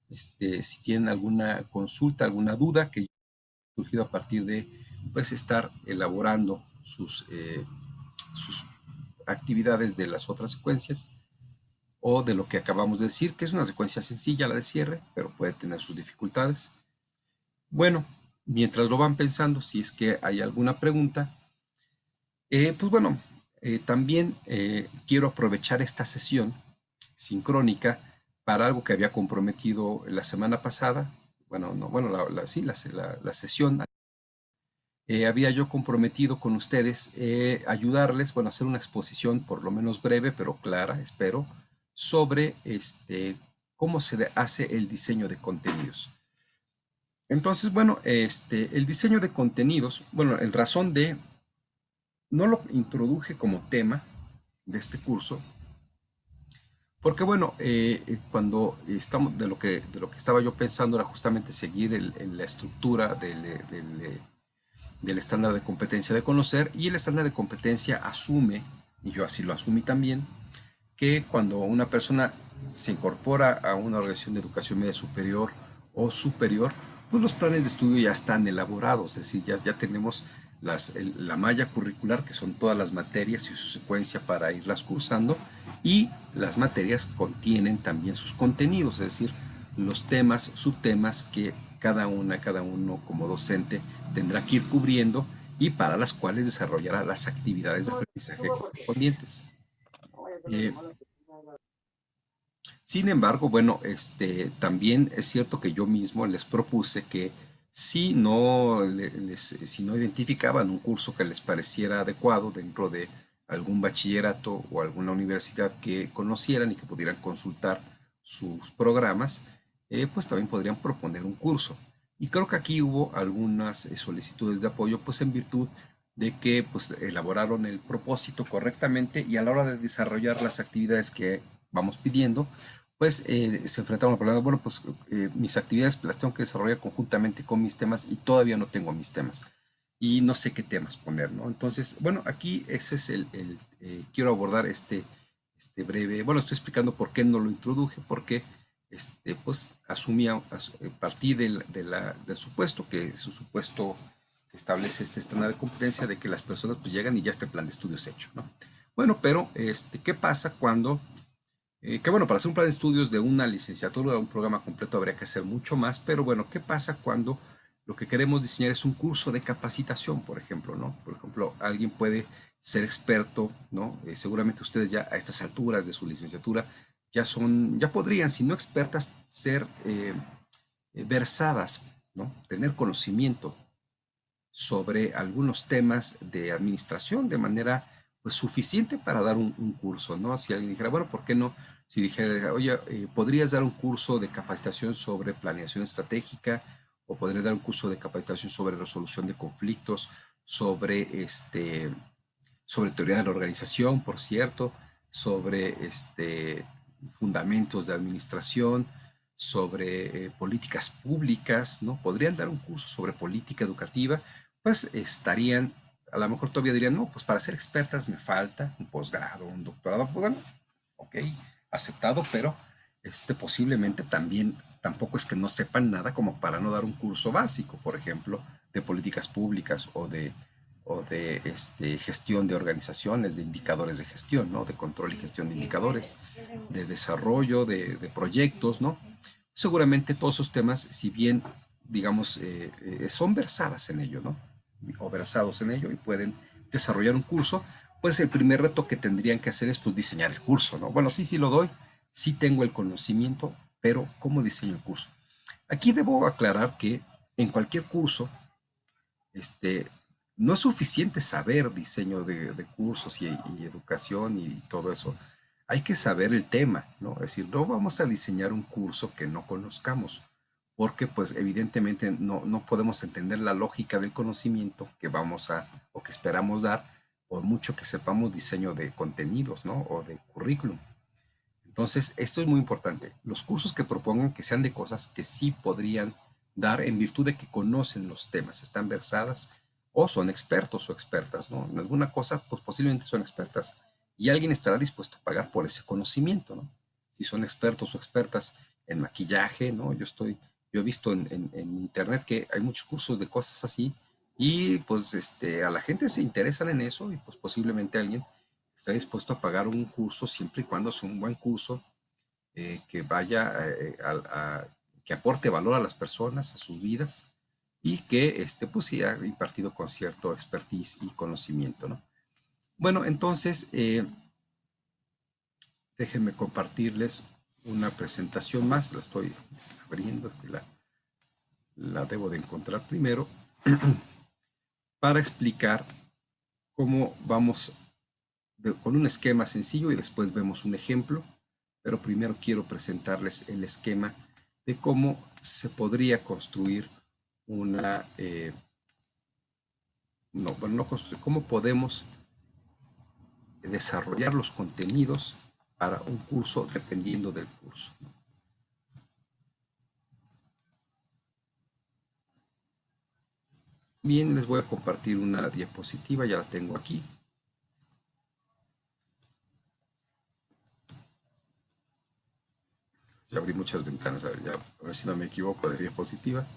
si tienen alguna consulta, alguna duda que ha surgido a partir de, pues, estar elaborando sus actividades de las otras secuencias, o de lo que acabamos de decir, que es una secuencia sencilla, la de cierre, pero puede tener sus dificultades. Bueno, mientras lo van pensando, si es que hay alguna pregunta, pues bueno, también quiero aprovechar esta sesión sincrónica para algo que había comprometido la semana pasada. Bueno, no, bueno, sí, la sesión. Había yo comprometido con ustedes ayudarles, bueno, hacer una exposición por lo menos breve, pero clara, espero, sobre cómo se hace el diseño de contenidos. Entonces, bueno, el diseño de contenidos, bueno, en razón de, no lo introduje como tema de este curso, porque bueno, cuando estamos, de lo que estaba yo pensando era justamente seguir la estructura del estándar de competencia de conocer, y el estándar de competencia asume, y yo así lo asumí también, que cuando una persona se incorpora a una organización de educación media superior o superior, pues los planes de estudio ya están elaborados, es decir, ya tenemos la malla curricular, que son todas las materias y su secuencia para irlas cursando, y las materias contienen también sus contenidos, es decir, los temas, subtemas que cada uno como docente tendrá que ir cubriendo, y para las cuales desarrollará las actividades de aprendizaje correspondientes. Sin embargo, bueno, también es cierto que yo mismo les propuse que si si no identificaban un curso que les pareciera adecuado dentro de algún bachillerato o alguna universidad que conocieran y que pudieran consultar sus programas, pues también podrían proponer un curso. Y creo que aquí hubo algunas solicitudes de apoyo, pues en virtud de que pues elaboraron el propósito correctamente, y a la hora de desarrollar las actividades que vamos pidiendo, pues se enfrentaron al problema, bueno, pues mis actividades las tengo que desarrollar conjuntamente con mis temas, y todavía no tengo mis temas y no sé qué temas poner, ¿no? Entonces, bueno, aquí ese es quiero abordar breve, bueno, estoy explicando por qué no lo introduje, porque pues partí del supuesto, que es un supuesto que establece este estándar de competencia, de que las personas pues llegan y ya este plan de estudios hecho, ¿no? Bueno, pero ¿qué pasa cuando que bueno, para hacer un plan de estudios de una licenciatura o un programa completo habría que hacer mucho más, pero bueno, ¿qué pasa cuando lo que queremos diseñar es un curso de capacitación, por ejemplo, ¿no? Por ejemplo, alguien puede ser experto, ¿no? Seguramente ustedes ya a estas alturas de su licenciatura ya podrían, si no expertas, ser versadas, ¿no? Tener conocimiento sobre algunos temas de administración de manera pues suficiente para dar un curso, ¿no? Si alguien dijera, bueno, ¿por qué no? Si dijera, oye, ¿podrías dar un curso de capacitación sobre planeación estratégica? ¿O podrías dar un curso de capacitación sobre resolución de conflictos? Sobre teoría de la organización, por cierto, sobre fundamentos de administración, sobre políticas públicas, ¿no? Podrían dar un curso sobre política educativa, pues estarían, a lo mejor todavía dirían, no, pues para ser expertas me falta un posgrado, un doctorado, pues bueno, ok, aceptado, pero posiblemente también, tampoco es que no sepan nada como para no dar un curso básico, por ejemplo, de políticas públicas o de gestión de organizaciones, de indicadores de gestión, ¿no? De control y gestión de indicadores, de desarrollo, de proyectos, ¿no? Seguramente todos esos temas, si bien, digamos, son versadas en ello, ¿no? O versados en ello y pueden desarrollar un curso, pues el primer reto que tendrían que hacer es pues diseñar el curso, ¿no? Bueno, sí lo doy, sí tengo el conocimiento, pero ¿cómo diseño el curso? Aquí debo aclarar que en cualquier curso, no es suficiente saber diseño de cursos y educación y todo eso. Hay que saber el tema, ¿no? Es decir, no vamos a diseñar un curso que no conozcamos, porque pues evidentemente no podemos entender la lógica del conocimiento que vamos a o que esperamos dar, por mucho que sepamos diseño de contenidos, ¿no? O de currículum. Entonces, esto es muy importante. Los cursos que propongan que sean de cosas que sí podrían dar en virtud de que conocen los temas, están versadas o son expertos o expertas, ¿no? En alguna cosa, pues posiblemente son expertas y alguien estará dispuesto a pagar por ese conocimiento, ¿no? Si son expertos o expertas en maquillaje, ¿no? Yo he visto en internet que hay muchos cursos de cosas así y pues a la gente se interesan en eso y pues posiblemente alguien está dispuesto a pagar un curso siempre y cuando sea un buen curso que vaya que aporte valor a las personas, a sus vidas y que pues sí ha impartido con cierto expertise y conocimiento, ¿no? Bueno, entonces déjenme compartirles una presentación más, la estoy abriendo, la debo de encontrar primero para explicar cómo vamos con un esquema sencillo y después vemos un ejemplo, pero primero quiero presentarles el esquema de cómo se podría construir cómo podemos desarrollar los contenidos para un curso dependiendo del curso. Bien, les voy a compartir una diapositiva, ya la tengo aquí. Ya abrí muchas ventanas, a ver si no me equivoco de diapositiva.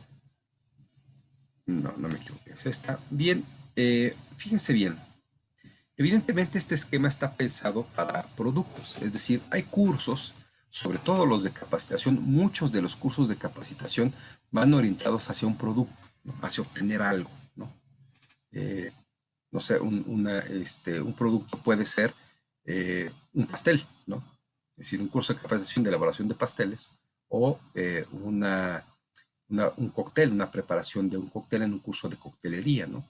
No me equivoqué, es esta. Bien, fíjense bien. Evidentemente este esquema está pensado para productos, es decir, hay cursos, sobre todo los de capacitación, muchos de los cursos de capacitación van orientados hacia un producto, ¿no? Hacia obtener algo, ¿no? No sé, un producto puede ser un pastel, ¿no? Es decir, un curso de capacitación de elaboración de pasteles o un cóctel, una preparación de un cóctel en un curso de coctelería, ¿no?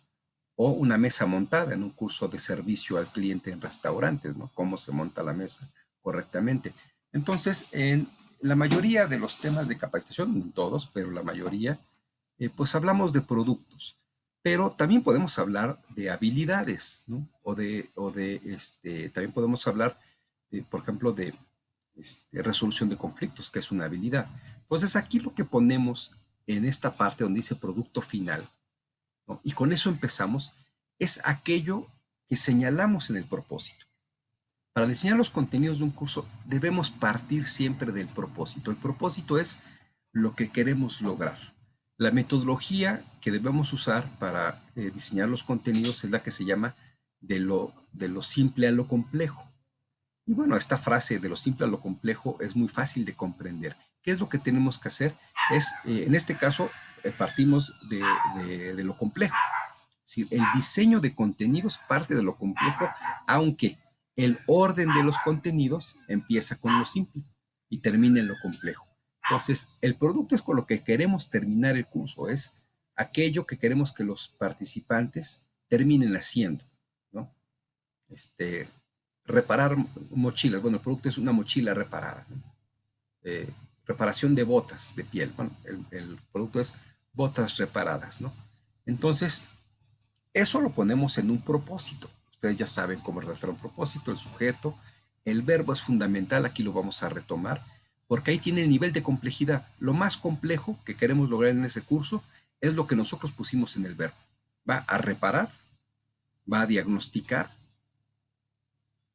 O una mesa montada en un curso de servicio al cliente en restaurantes, ¿no? Cómo se monta la mesa correctamente. Entonces, en la mayoría de los temas de capacitación, no todos, pero la mayoría, pues hablamos de productos, pero también podemos hablar de habilidades, ¿no? También podemos hablar, por ejemplo, de resolución de conflictos, que es una habilidad. Entonces, aquí lo que ponemos en esta parte donde dice producto final, ¿no? Y con eso empezamos, es aquello que señalamos en el propósito. Para diseñar los contenidos de un curso debemos partir siempre del propósito. El propósito es lo que queremos lograr. La metodología que debemos usar para diseñar los contenidos es la que se llama de lo simple a lo complejo. Y bueno, esta frase de lo simple a lo complejo es muy fácil de comprender. ¿Qué es lo que tenemos que hacer? En este caso, partimos de lo complejo. Es decir, el diseño de contenidos parte de lo complejo, aunque el orden de los contenidos empieza con lo simple y termina en lo complejo. Entonces, el producto es con lo que queremos terminar el curso, es aquello que queremos que los participantes terminen haciendo, ¿no? Reparar mochilas. Bueno, el producto es una mochila reparada, ¿no? Reparación de botas de piel. Bueno, el producto es botas reparadas, ¿no? Entonces, eso lo ponemos en un propósito. Ustedes ya saben cómo redactar un propósito, el sujeto, el verbo es fundamental, aquí lo vamos a retomar, porque ahí tiene el nivel de complejidad. Lo más complejo que queremos lograr en ese curso es lo que nosotros pusimos en el verbo. Va a reparar, va a diagnosticar,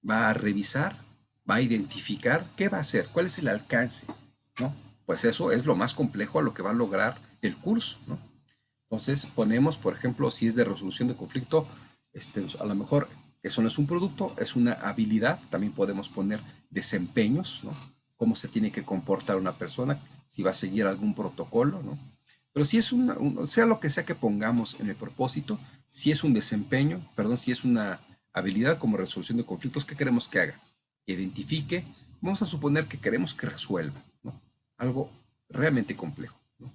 va a revisar, va a identificar, ¿qué va a hacer? ¿Cuál es el alcance? ¿No? Pues eso es lo más complejo a lo que va a lograr el curso, ¿no? Entonces ponemos, por ejemplo, si es de resolución de conflicto, a lo mejor eso no es un producto, es una habilidad. También podemos poner desempeños, ¿no? Cómo se tiene que comportar una persona, si va a seguir algún protocolo, ¿no? Pero si es sea lo que sea que pongamos en el propósito, si es un desempeño, perdón, si es una habilidad como resolución de conflictos, ¿qué queremos que haga? Que identifique, vamos a suponer que queremos que resuelva, ¿no? Algo realmente complejo, ¿no?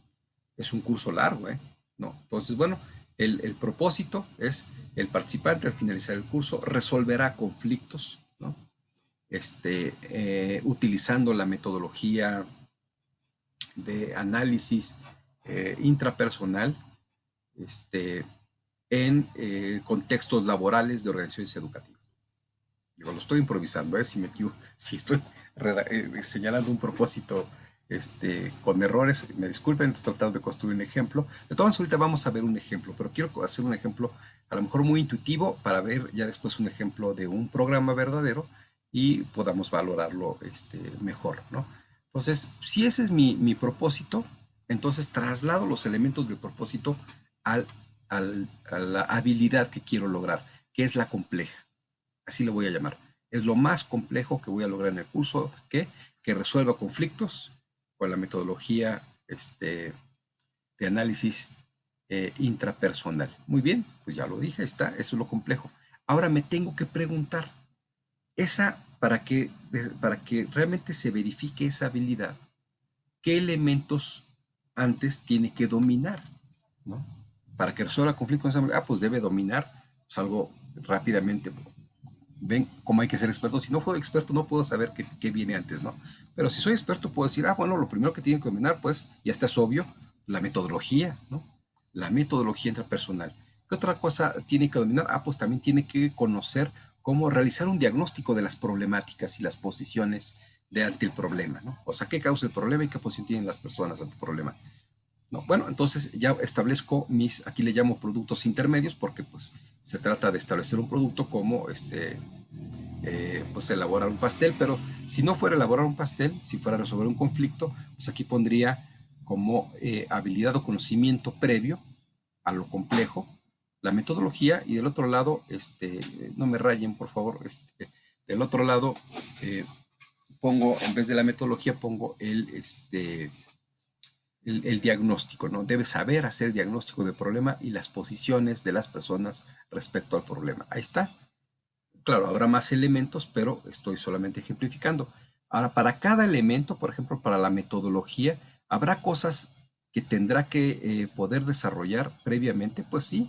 Es un curso largo, ¿eh? No. Entonces, bueno, el propósito es el participante al finalizar el curso resolverá conflictos, ¿no? Utilizando la metodología de análisis intrapersonal en contextos laborales de organizaciones educativas. Digo, lo estoy improvisando, si estoy señalando un propósito con errores, me disculpen, estoy tratando de construir un ejemplo. De todas maneras, ahorita vamos a ver un ejemplo, pero quiero hacer un ejemplo a lo mejor muy intuitivo para ver ya después un ejemplo de un programa verdadero y podamos valorarlo mejor, ¿no? Entonces, si ese es mi propósito, entonces traslado los elementos del propósito a la habilidad que quiero lograr, que es la compleja. Así lo voy a llamar. Es lo más complejo que voy a lograr en el curso, que resuelva conflictos con la metodología de análisis intrapersonal. Muy bien, pues ya lo dije, eso es lo complejo. Ahora me tengo que preguntar, para que realmente se verifique esa habilidad, ¿qué elementos antes tiene que dominar? ¿No? Para que resuelva conflictos, pues debe dominar pues algo rápidamente. Ven cómo hay que ser experto. Si no soy experto, no puedo saber qué viene antes, ¿no? Pero si soy experto, puedo decir, bueno, lo primero que tienen que dominar, pues, ya está, es obvio, la metodología, ¿no? La metodología intrapersonal. ¿Qué otra cosa tiene que dominar? Pues también tiene que conocer cómo realizar un diagnóstico de las problemáticas y las posiciones ante el problema, ¿no? O sea, qué causa el problema y qué posición tienen las personas ante el problema. No, bueno, entonces ya establezco aquí le llamo productos intermedios porque pues se trata de establecer un producto como pues elaborar un pastel, pero si no fuera elaborar un pastel, si fuera resolver un conflicto, pues aquí pondría como habilidad o conocimiento previo a lo complejo, la metodología, y del otro lado, no me rayen por favor, del otro lado pongo, en vez de la metodología, pongo el diagnóstico, ¿no? Debe saber hacer diagnóstico del problema y las posiciones de las personas respecto al problema. Ahí está. Claro, habrá más elementos, pero estoy solamente ejemplificando. Ahora, para cada elemento, por ejemplo, para la metodología, habrá cosas que tendrá que poder desarrollar previamente, pues sí,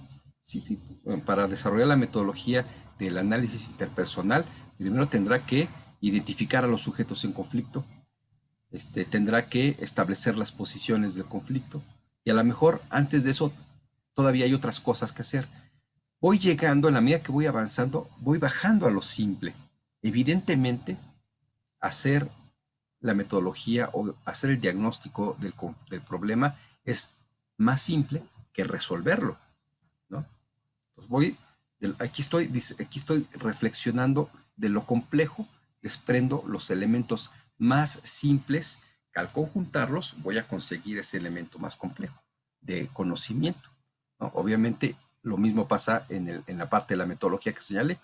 para desarrollar la metodología del análisis interpersonal, primero tendrá que identificar a los sujetos en conflicto, tendrá que establecer las posiciones del conflicto y a lo mejor antes de eso todavía hay otras cosas que hacer. Voy llegando, en la medida que voy avanzando, voy bajando a lo simple. Evidentemente, hacer la metodología o hacer el diagnóstico del problema es más simple que resolverlo, ¿no? Entonces aquí estoy reflexionando de lo complejo, desprendo los elementos más simples, que al conjuntarlos voy a conseguir ese elemento más complejo de conocimiento, ¿no? Obviamente lo mismo pasa en la parte de la metodología que señalé.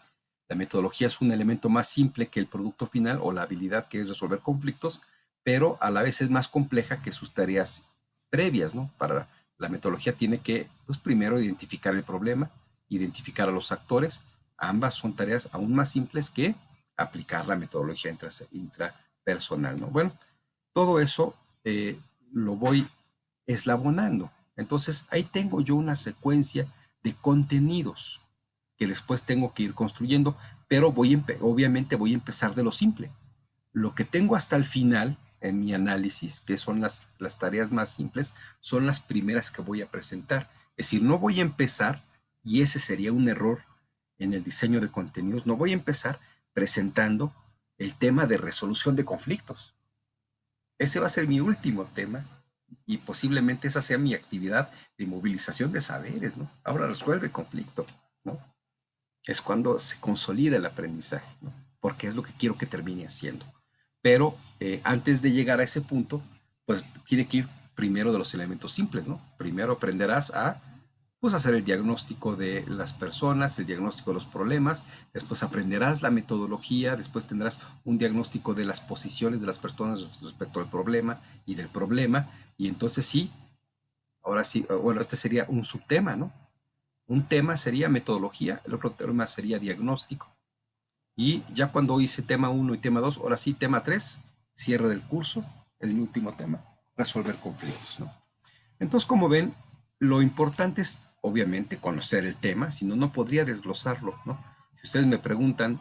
La metodología es un elemento más simple que el producto final o la habilidad que es resolver conflictos, pero a la vez es más compleja que sus tareas previas, ¿no? Para La metodología tiene que, pues primero, identificar el problema, identificar a los actores. Ambas son tareas aún más simples que aplicar la metodología intrapersonal, ¿no? Bueno, todo eso lo voy eslabonando. Entonces, ahí tengo yo una secuencia de contenidos que después tengo que ir construyendo, pero obviamente voy a empezar de lo simple. Lo que tengo hasta el final en mi análisis, que son las tareas más simples, son las primeras que voy a presentar. Es decir, no voy a empezar, y ese sería un error en el diseño de contenidos, no voy a empezar presentando el tema de resolución de conflictos. Ese va a ser mi último tema y posiblemente esa sea mi actividad de movilización de saberes, ¿no? Ahora resuelve conflicto, ¿no? Es cuando se consolida el aprendizaje, ¿no? Porque es lo que quiero que termine haciendo. Pero antes de llegar a ese punto, pues tiene que ir primero de los elementos simples, ¿no? Primero aprenderás a pues, hacer el diagnóstico de las personas, el diagnóstico de los problemas, después aprenderás la metodología, después tendrás un diagnóstico de las posiciones de las personas respecto al problema y del problema, y entonces sí, ahora sí, bueno, este sería un subtema, ¿no? Un tema sería metodología, el otro tema sería diagnóstico. Y ya cuando hice tema 1 y tema 2, ahora sí, tema 3, cierre del curso, el último tema, resolver conflictos, ¿no? Entonces, como ven, lo importante es, obviamente, conocer el tema, si no, no podría desglosarlo, ¿no? Si ustedes me preguntan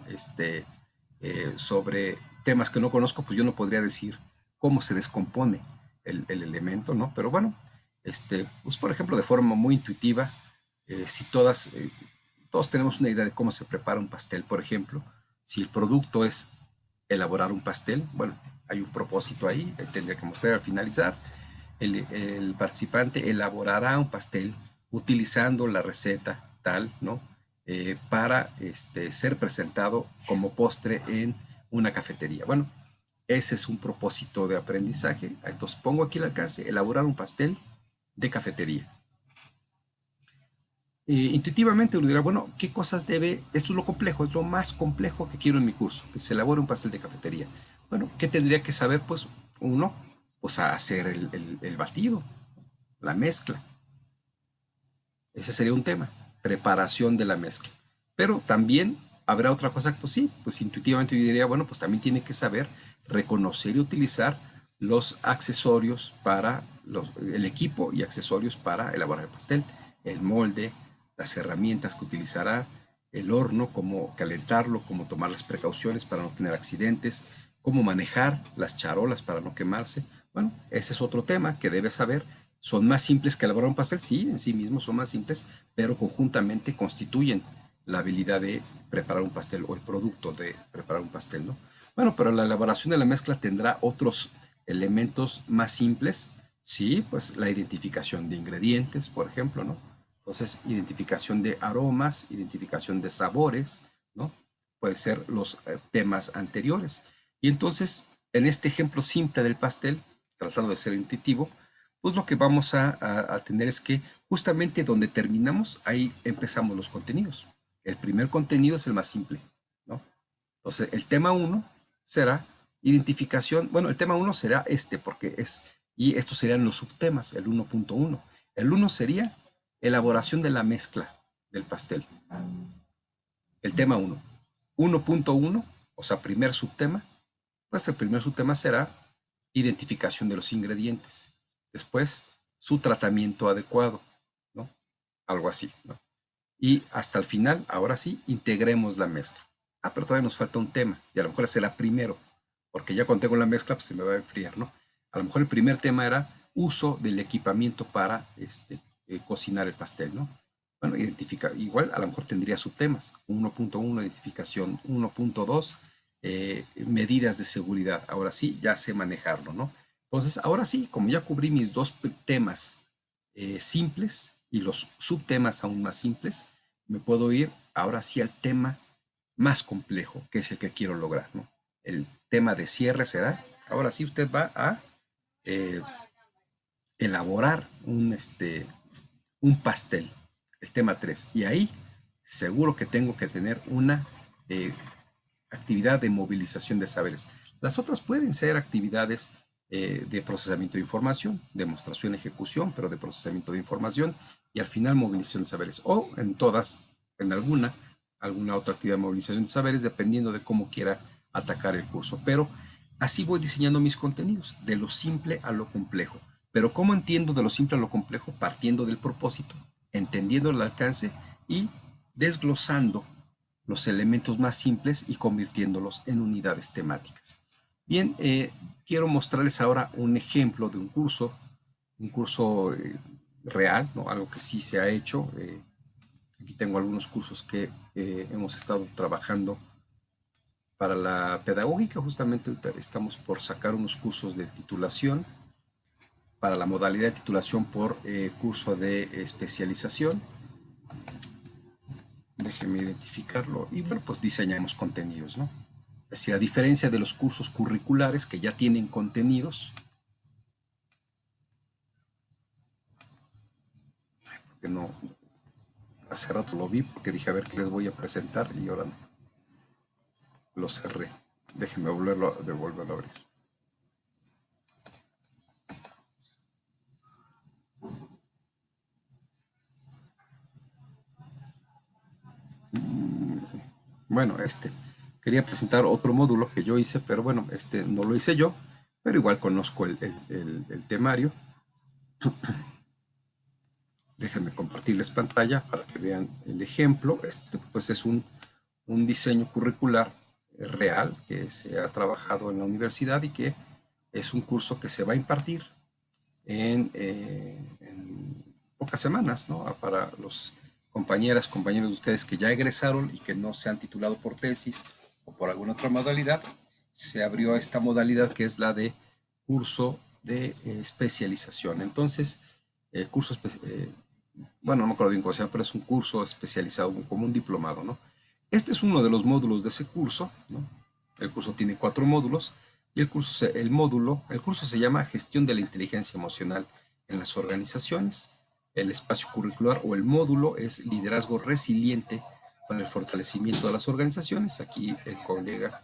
sobre temas que no conozco, pues yo no podría decir cómo se descompone el elemento, ¿no? Pero bueno, pues por ejemplo, de forma muy intuitiva, si todos tenemos una idea de cómo se prepara un pastel, por ejemplo, si el producto es elaborar un pastel, bueno, hay un propósito ahí, tendría que mostrar al finalizar. El participante elaborará un pastel utilizando la receta tal, ¿no? Para ser presentado como postre en una cafetería. Bueno, ese es un propósito de aprendizaje. Entonces pongo aquí el alcance, elaborar un pastel de cafetería. Intuitivamente uno dirá, bueno, ¿qué cosas debe? Esto es lo complejo, es lo más complejo que quiero en mi curso, que se elabore un pastel de cafetería. Bueno, ¿qué tendría que saber? Pues uno, pues a hacer el batido, la mezcla. Ese sería un tema, preparación de la mezcla. Pero también habrá otra cosa, pues sí, pues intuitivamente yo diría, bueno, pues también tiene que saber reconocer y utilizar los accesorios para el equipo y accesorios para elaborar el pastel, el molde, las herramientas que utilizará, el horno, cómo calentarlo, cómo tomar las precauciones para no tener accidentes, cómo manejar las charolas para no quemarse. Bueno, ese es otro tema que debe saber. ¿Son más simples que elaborar un pastel? Sí, en sí mismos son más simples, pero conjuntamente constituyen la habilidad de preparar un pastel o el producto de preparar un pastel, ¿no? Bueno, pero la elaboración de la mezcla tendrá otros elementos más simples, sí, pues la identificación de ingredientes, por ejemplo, ¿no? Entonces, identificación de aromas, identificación de sabores, ¿no? Pueden ser los temas anteriores. Y entonces, en este ejemplo simple del pastel, tratando de ser intuitivo, pues lo que vamos a tener es que justamente donde terminamos, ahí empezamos los contenidos. El primer contenido es el más simple, ¿no? Entonces, el tema 1 será identificación, bueno, el tema 1 será porque y estos serían los subtemas, el 1.1. El 1 sería elaboración de la mezcla del pastel. El tema 1. 1.1, o sea, primer subtema, pues el primer subtema será identificación de los ingredientes. Después, su tratamiento adecuado, ¿no? Algo así, ¿no? Y hasta el final, ahora sí, integremos la mezcla. Ah, pero todavía nos falta un tema, y a lo mejor será primero, porque ya cuando tengo la mezcla, pues se me va a enfriar, ¿no? A lo mejor el primer tema era uso del equipamiento para cocinar el pastel, ¿no? Bueno, igual a lo mejor tendría subtemas, 1.1, identificación, 1.2, medidas de seguridad. Ahora sí, ya sé manejarlo, ¿no? Entonces, ahora sí, como ya cubrí mis dos temas simples y los subtemas aún más simples, me puedo ir ahora sí al tema más complejo, que es el que quiero lograr, ¿no? El tema de cierre será, ahora sí usted va a eh, elaborar un pastel, el tema 3, y ahí seguro que tengo que tener una actividad de movilización de saberes. Las otras pueden ser actividades de procesamiento de información, demostración, ejecución, pero de procesamiento de información, y al final movilización de saberes, o en todas, en alguna otra actividad de movilización de saberes, dependiendo de cómo quiera atacar el curso. Pero así voy diseñando mis contenidos, de lo simple a lo complejo. Pero ¿cómo entiendo de lo simple a lo complejo? Partiendo del propósito, entendiendo el alcance y desglosando los elementos más simples y convirtiéndolos en unidades temáticas. Bien, quiero mostrarles ahora un ejemplo de un curso real, ¿no? Algo que sí se ha hecho. Aquí tengo algunos cursos que hemos estado trabajando para la pedagógica. Justamente estamos por sacar unos cursos de titulación para la modalidad de titulación por curso de especialización. Déjenme identificarlo y bueno, pues diseñamos contenidos, ¿no? Es decir, a diferencia de los cursos curriculares que ya tienen contenidos, porque no, hace rato lo vi porque dije a ver qué les voy a presentar y ahora no, lo cerré. Déjenme volverlo a abrir. Bueno, quería presentar otro módulo que yo hice, pero bueno, no lo hice yo, pero igual conozco el temario. Déjenme compartirles pantalla para que vean el ejemplo. Pues es un diseño curricular real que se ha trabajado en la universidad y que es un curso que se va a impartir en pocas semanas, ¿no? Para los compañeros de ustedes que ya egresaron y que no se han titulado por tesis o por alguna otra modalidad, se abrió esta modalidad que es la de curso de especialización. Entonces, bueno, no me acuerdo bien cómo se llama, pero es un curso especializado como un diplomado, ¿no? Este es uno de los módulos de ese curso, ¿no? El curso tiene 4 módulos y el curso se llama Gestión de la Inteligencia Emocional en las Organizaciones. El espacio curricular o el módulo es Liderazgo Resiliente para el Fortalecimiento de las Organizaciones. Aquí el colega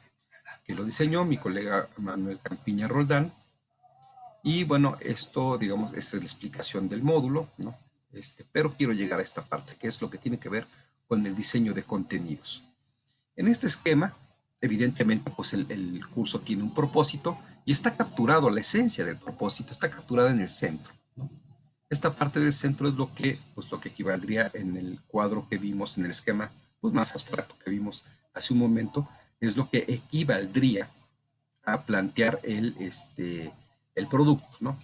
que lo diseñó, mi colega Manuel Campiña Roldán. Y bueno, digamos, esta es la explicación del módulo, ¿no? Pero quiero llegar a esta parte, que es lo que tiene que ver con el diseño de contenidos. En este esquema, evidentemente, pues el curso tiene un propósito y está capturado, la esencia del propósito está capturada en el centro, ¿no? Esta parte del centro es pues lo que equivaldría en el cuadro que vimos, en el esquema pues más abstracto que vimos hace un momento, es lo que equivaldría a plantear el producto, ¿no?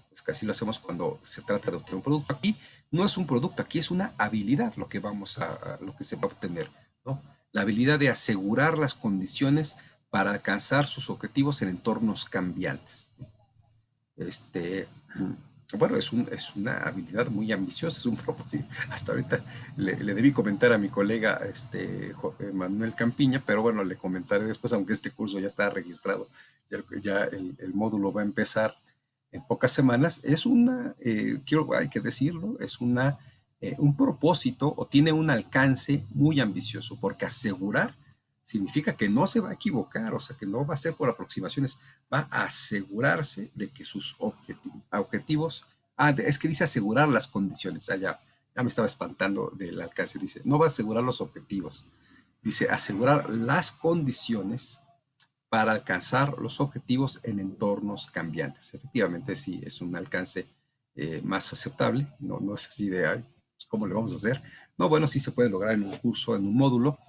Pues casi lo hacemos cuando se trata de obtener un producto. Aquí no es un producto, aquí es una habilidad lo que lo que se va a obtener, ¿no? La habilidad de asegurar las condiciones para alcanzar sus objetivos en entornos cambiantes. Bueno, es una habilidad muy ambiciosa, es un propósito. Hasta ahorita le debí comentar a mi colega Manuel Campiña, pero bueno, le comentaré después, aunque este curso ya está registrado, ya el módulo va a empezar en pocas semanas. Hay que decirlo, es un propósito o tiene un alcance muy ambicioso, porque asegurar significa que no se va a equivocar, o sea, que no va a ser por aproximaciones, va a asegurarse de que sus objetivos, es que dice asegurar las condiciones, ya me estaba espantando del alcance, dice, no va a asegurar los objetivos, dice asegurar las condiciones para alcanzar los objetivos en entornos cambiantes. Efectivamente, sí, es un alcance más aceptable, no es así de, ay, ¿cómo le vamos a hacer? No, bueno, sí se puede lograr en un curso, en un módulo,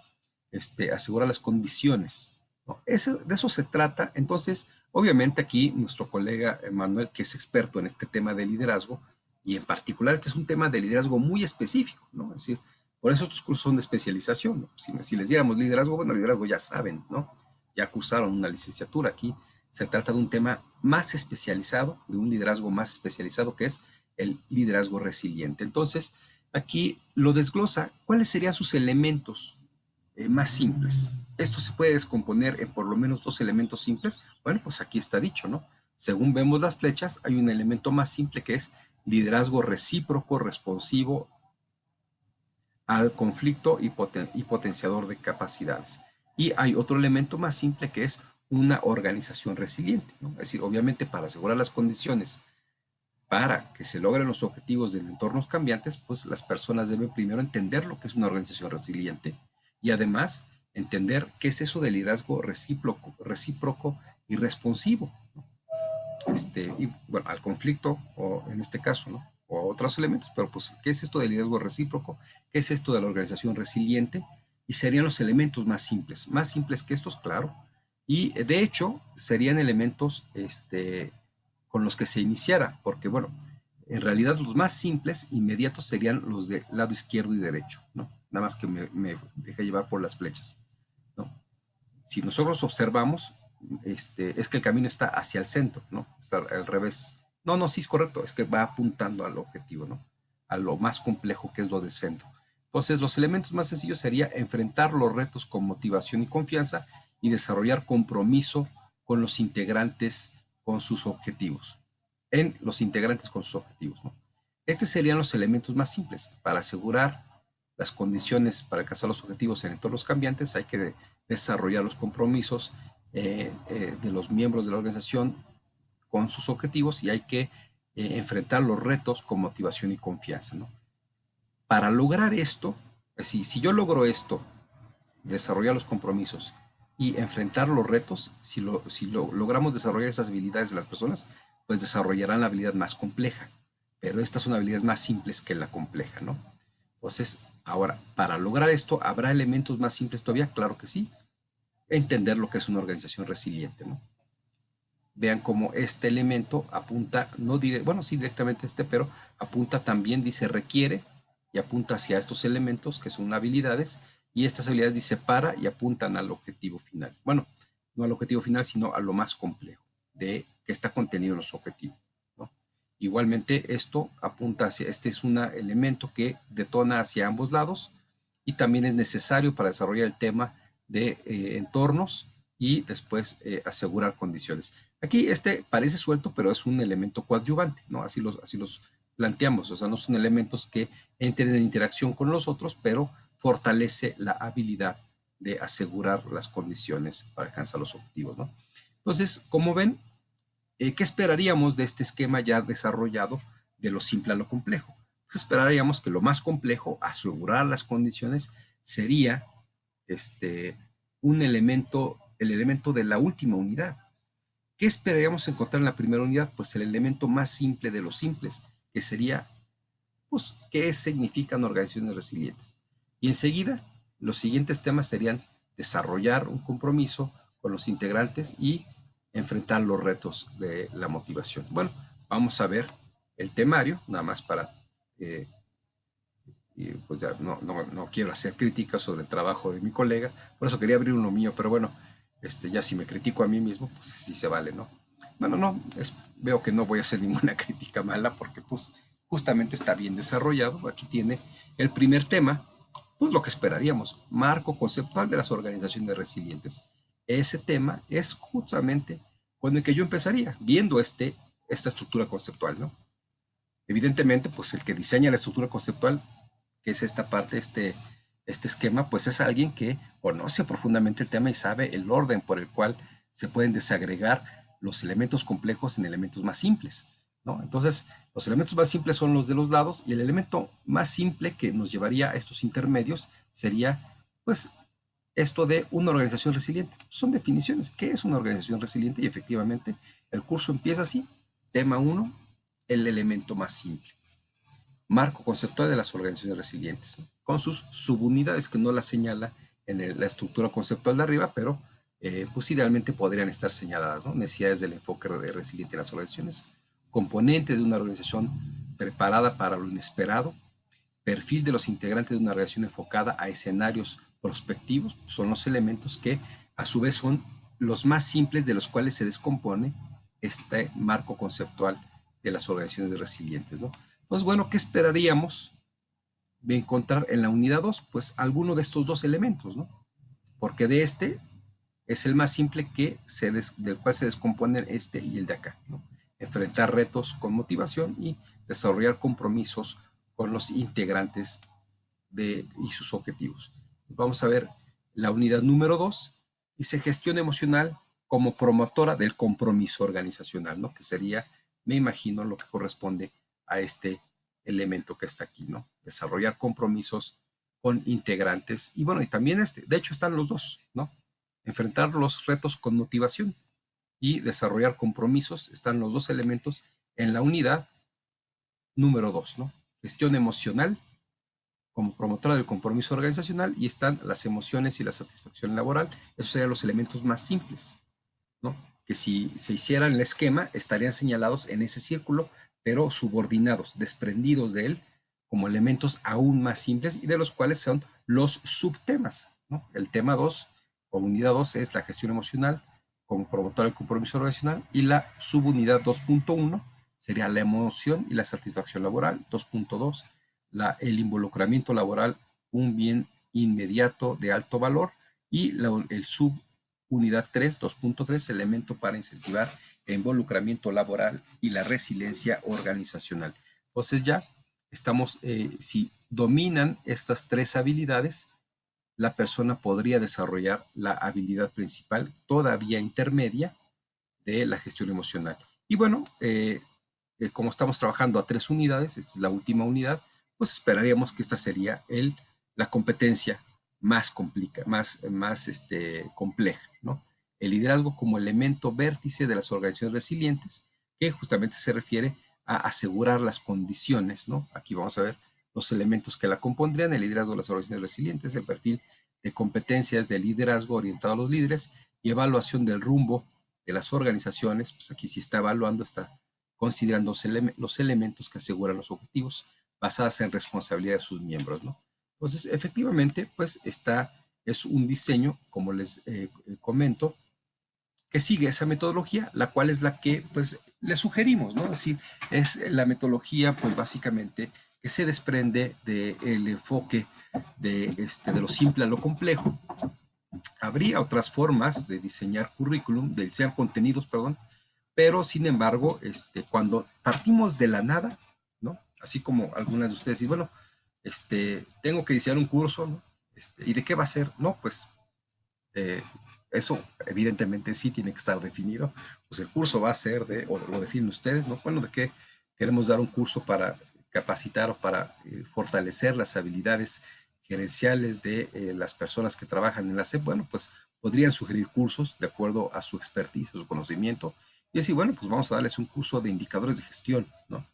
asegurar las condiciones, ¿no? De eso se trata. Entonces, obviamente aquí nuestro colega Manuel, que es experto en este tema de liderazgo, y en particular este es un tema de liderazgo muy específico, ¿no? Es decir, por eso estos cursos son de especialización, ¿no? Si les diéramos liderazgo, bueno, liderazgo ya saben, ¿no? Ya cursaron una licenciatura. Aquí se trata de un tema más especializado, de un liderazgo más especializado, que es el liderazgo resiliente. Entonces, aquí lo desglosa, ¿cuáles serían sus elementos más simples? Esto se puede descomponer en por lo menos 2 elementos simples. Bueno, pues aquí está dicho, ¿no? Según vemos las flechas, hay un elemento más simple que es liderazgo recíproco, responsivo al conflicto y potenciador de capacidades. Y hay otro elemento más simple que es una organización resiliente, ¿no? Es decir, obviamente para asegurar las condiciones para que se logren los objetivos de entornos cambiantes, pues las personas deben primero entender lo que es una organización resiliente y además entender qué es eso del liderazgo recíproco y responsivo, ¿no? Y bueno, al conflicto, o en este caso, ¿no? O a otros elementos, pero pues, ¿qué es esto del liderazgo recíproco? ¿Qué es esto de la organización resiliente? Y serían los elementos más simples que estos, claro, y de hecho serían elementos con los que se iniciara, porque bueno, en realidad los más simples, inmediatos, serían los de lado izquierdo y derecho, ¿no? Nada más que me dejé llevar por las flechas, ¿no? Si nosotros observamos, es que el camino está hacia el centro, ¿no? Está al revés. No, no, sí es correcto, es que va apuntando al objetivo, ¿no? A lo más complejo que es lo del centro. Entonces, los elementos más sencillos sería enfrentar los retos con motivación y confianza y desarrollar compromiso con los integrantes con sus objetivos. En los integrantes con sus objetivos, ¿no? Estos serían los elementos más simples. Para asegurar las condiciones para alcanzar los objetivos en entornos cambiantes, hay que desarrollar los compromisos de los miembros de la organización con sus objetivos y hay que enfrentar los retos con motivación y confianza, ¿no? Para lograr esto, es decir, si yo logro esto, desarrollar los compromisos y enfrentar los retos, si logramos desarrollar esas habilidades de las personas, pues desarrollarán la habilidad más compleja. Pero estas son habilidades más simples que la compleja, ¿no? Entonces, ahora, para lograr esto, ¿habrá elementos más simples todavía? Claro que sí. Entender lo que es una organización resiliente, ¿no? Vean cómo este elemento apunta, no bueno, sí directamente pero apunta también, dice requiere, y apunta hacia estos elementos que son habilidades, y estas habilidades dice para y apuntan al objetivo final. Bueno, no al objetivo final, sino a lo más complejo de que está contenido en nuestro objetivo, ¿no? Igualmente, esto apunta hacia, este es un elemento que detona hacia ambos lados y también es necesario para desarrollar el tema de entornos y después asegurar condiciones. Aquí parece suelto, pero es un elemento coadyuvante, ¿no? Así los planteamos, o sea, no son elementos que entren en interacción con los otros, pero fortalece la habilidad de asegurar las condiciones para alcanzar los objetivos, ¿no? Entonces, como ven, ¿qué esperaríamos de este esquema ya desarrollado de lo simple a lo complejo? Pues esperaríamos que lo más complejo, asegurar las condiciones, sería el elemento de la última unidad. ¿Qué esperaríamos encontrar en la primera unidad? Pues el elemento más simple de los simples, que sería, pues, ¿qué significan organizaciones resilientes? Y enseguida, los siguientes temas serían desarrollar un compromiso con los integrantes y enfrentar los retos de la motivación. Bueno, vamos a ver el temario, nada más para, y pues ya no quiero hacer críticas sobre el trabajo de mi colega, por eso quería abrir uno mío, pero bueno, ya si me critico a mí mismo, pues sí se vale, ¿no? Bueno, no, veo que no voy a hacer ninguna crítica mala porque pues justamente está bien desarrollado. Aquí tiene el primer tema, pues lo que esperaríamos, marco conceptual de las organizaciones resilientes. Ese tema es justamente con el que yo empezaría, viendo esta estructura conceptual, ¿no? Evidentemente, pues el que diseña la estructura conceptual, que es esta parte, este esquema, pues es alguien que conoce profundamente el tema y sabe el orden por el cual se pueden desagregar los elementos complejos en elementos más simples, ¿no? Entonces, los elementos más simples son los de los lados y el elemento más simple que nos llevaría a estos intermedios sería, pues, esto de una organización resiliente. Son definiciones. ¿Qué es una organización resiliente? Y efectivamente, el curso empieza así. Tema 1, el elemento más simple. Marco conceptual de las organizaciones resilientes, ¿no? Con sus subunidades que no las señala en la estructura conceptual de arriba, pero pues idealmente podrían estar señaladas, ¿no? Necesidades del enfoque resiliente en las organizaciones, componentes de una organización preparada para lo inesperado, perfil de los integrantes de una organización enfocada a escenarios prospectivos, son los elementos que a su vez son los más simples de los cuales se descompone este marco conceptual de las organizaciones resilientes, ¿no? Entonces, bueno, ¿qué esperaríamos de encontrar en la unidad 2? Pues alguno de estos dos elementos, ¿no? Porque de es el más simple del cual se descomponen y el de acá, ¿no? Enfrentar retos con motivación y desarrollar compromisos con los integrantes y sus objetivos. Vamos a ver la unidad número 2, dice gestión emocional como promotora del compromiso organizacional, ¿no? Que sería, me imagino, lo que corresponde a este elemento que está aquí, ¿no? Desarrollar compromisos con integrantes. Y bueno, y también de hecho están los dos, ¿no? Enfrentar los retos con motivación y desarrollar compromisos, están los dos elementos en la unidad número 2, ¿no? Gestión emocional como promotora del compromiso organizacional, y están las emociones y la satisfacción laboral. Esos serían los elementos más simples, ¿no? Que si se hiciera en el esquema estarían señalados en ese círculo, pero subordinados, desprendidos de él, como elementos aún más simples y de los cuales son los subtemas, ¿no? El tema 2 o unidad 2 es la gestión emocional como promotora del compromiso organizacional, y la subunidad 2.1 sería la emoción y la satisfacción laboral. 2.2, el involucramiento laboral, un bien inmediato de alto valor, y el subunidad 3, 2.3, elemento para incentivar el involucramiento laboral y la resiliencia organizacional. Entonces ya estamos, si dominan estas tres habilidades, la persona podría desarrollar la habilidad principal, todavía intermedia, de la gestión emocional. Y bueno, como estamos trabajando a 3 unidades, esta es la última unidad, pues esperaríamos que esta sería la competencia más compleja, ¿no? El liderazgo como elemento vértice de las organizaciones resilientes, que justamente se refiere a asegurar las condiciones, ¿no? Aquí vamos a ver los elementos que la compondrían: el liderazgo de las organizaciones resilientes, el perfil de competencias de liderazgo orientado a los líderes y evaluación del rumbo de las organizaciones. Pues aquí sí está evaluando, está considerando los elementos que aseguran los objetivos basadas en responsabilidad de sus miembros, ¿no? Entonces, efectivamente, pues es un diseño, como les comento, que sigue esa metodología, la cual es la que pues le sugerimos, ¿no? Es decir, es la metodología pues básicamente que se desprende del enfoque de lo simple a lo complejo. Habría otras formas de diseñar currículum, de diseñar contenidos, perdón, pero sin embargo, cuando partimos de la nada, ¿no? Así como algunas de ustedes dicen, bueno, tengo que diseñar un curso, ¿no? ¿Y de qué va a ser? No, pues eso evidentemente sí tiene que estar definido. Pues el curso va a ser o lo definen ustedes, ¿no? Bueno, ¿de qué queremos dar un curso para capacitar o para fortalecer las habilidades gerenciales de las personas que trabajan en la SEP? Bueno, pues podrían sugerir cursos de acuerdo a su expertise, a su conocimiento, y decir, bueno, pues vamos a darles un curso de indicadores de gestión, ¿no?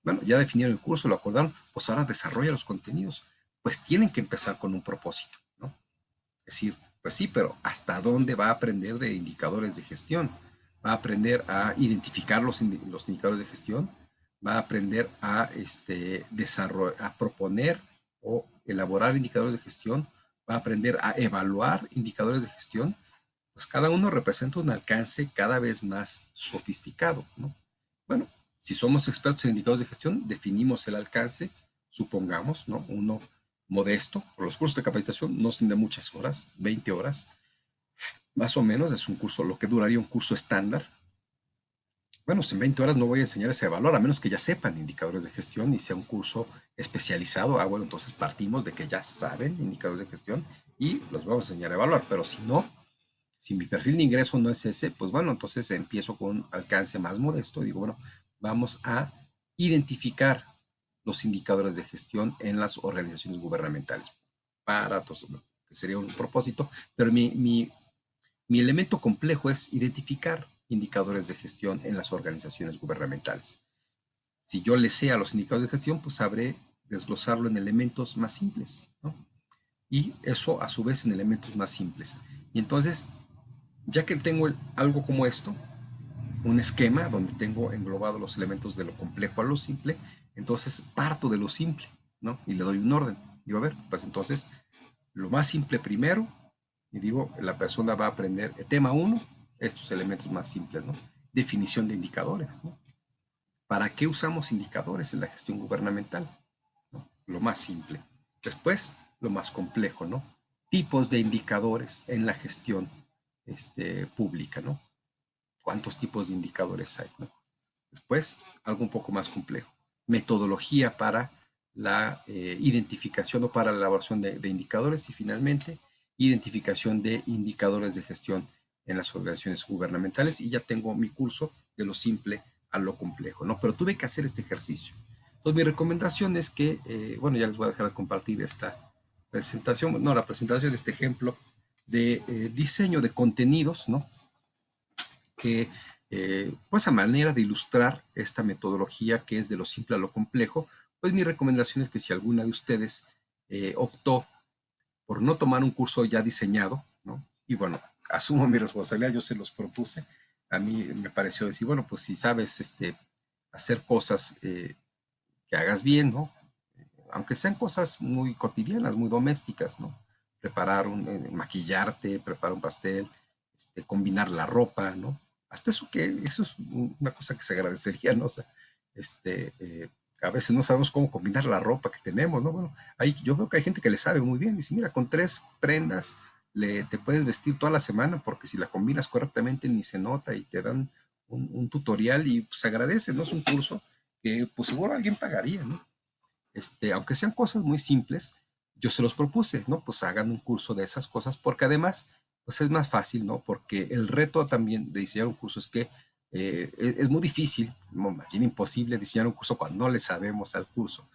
Bueno, ya definieron el curso, lo acordaron, pues ahora desarrolla los contenidos. Pues tienen que empezar con un propósito, ¿no? Es decir, pues sí, pero ¿hasta dónde va a aprender de indicadores de gestión? ¿Va a aprender a identificar los indicadores de gestión? ¿Va a aprender a, a proponer o elaborar indicadores de gestión? ¿Va a aprender a evaluar indicadores de gestión? Pues cada uno representa un alcance cada vez más sofisticado, ¿no? Bueno, si somos expertos en indicadores de gestión, definimos el alcance, supongamos, ¿no? Uno modesto, por los cursos de capacitación no son de muchas horas, 20 horas, más o menos, es un curso, lo que duraría un curso estándar. Bueno, en 20 horas no voy a enseñarles a evaluar, a menos que ya sepan indicadores de gestión y sea un curso especializado. Ah, bueno, entonces partimos de que ya saben indicadores de gestión y los vamos a enseñar a evaluar, pero si no, si mi perfil de ingreso no es ese, pues bueno, entonces empiezo con un alcance más modesto y digo, bueno, vamos a identificar los indicadores de gestión en las organizaciones gubernamentales para todos, que sería un propósito, pero mi elemento complejo es identificar indicadores de gestión en las organizaciones gubernamentales. Si yo le sé a los indicadores de gestión, pues sabré desglosarlo en elementos más simples, ¿no? Y eso a su vez en elementos más simples. Y entonces, ya que tengo algo como esto, un esquema donde tengo englobado los elementos de lo complejo a lo simple, entonces parto de lo simple, ¿no? Y le doy un orden. Digo, a ver, pues entonces, lo más simple primero, y digo, la persona va a aprender, tema 1, estos elementos más simples, ¿no? Definición de indicadores, ¿no? ¿Para qué usamos indicadores en la gestión gubernamental? ¿No? Lo más simple. Después, lo más complejo, ¿no? Tipos de indicadores en la gestión pública, ¿no? ¿Cuántos tipos de indicadores hay, ¿no? Después, algo un poco más complejo. Metodología para la identificación o para la elaboración de indicadores. Y finalmente, identificación de indicadores de gestión en las organizaciones gubernamentales y ya tengo mi curso de lo simple a lo complejo, ¿no? Pero tuve que hacer este ejercicio. Entonces, mi recomendación es que, bueno, ya les voy a dejar de compartir esta presentación, no, la presentación de este ejemplo de diseño de contenidos, ¿no? Que, pues a manera de ilustrar esta metodología que es de lo simple a lo complejo, pues mi recomendación es que si alguna de ustedes optó por no tomar un curso ya diseñado, ¿no? Y bueno, asumo mi responsabilidad, yo se los propuse. A mí me pareció decir, bueno, pues si sabes hacer cosas que hagas bien, ¿no? Aunque sean cosas muy cotidianas, muy domésticas, ¿no? Preparar maquillarte, preparar un pastel, combinar la ropa, ¿no? Hasta eso es una cosa que se agradecería, ¿no? O sea, a veces no sabemos cómo combinar la ropa que tenemos, ¿no? Bueno, yo veo que hay gente que le sabe muy bien, dice, mira, con 3 prendas te puedes vestir toda la semana porque si la combinas correctamente ni se nota y te dan un tutorial y pues, se agradece, ¿no? Es un curso que pues seguro alguien pagaría, ¿no? Aunque sean cosas muy simples, yo se los propuse, ¿no? Pues hagan un curso de esas cosas, porque además, pues es más fácil, ¿no? Porque el reto también de diseñar un curso es que es muy difícil, más bien imposible diseñar un curso cuando no le sabemos al curso.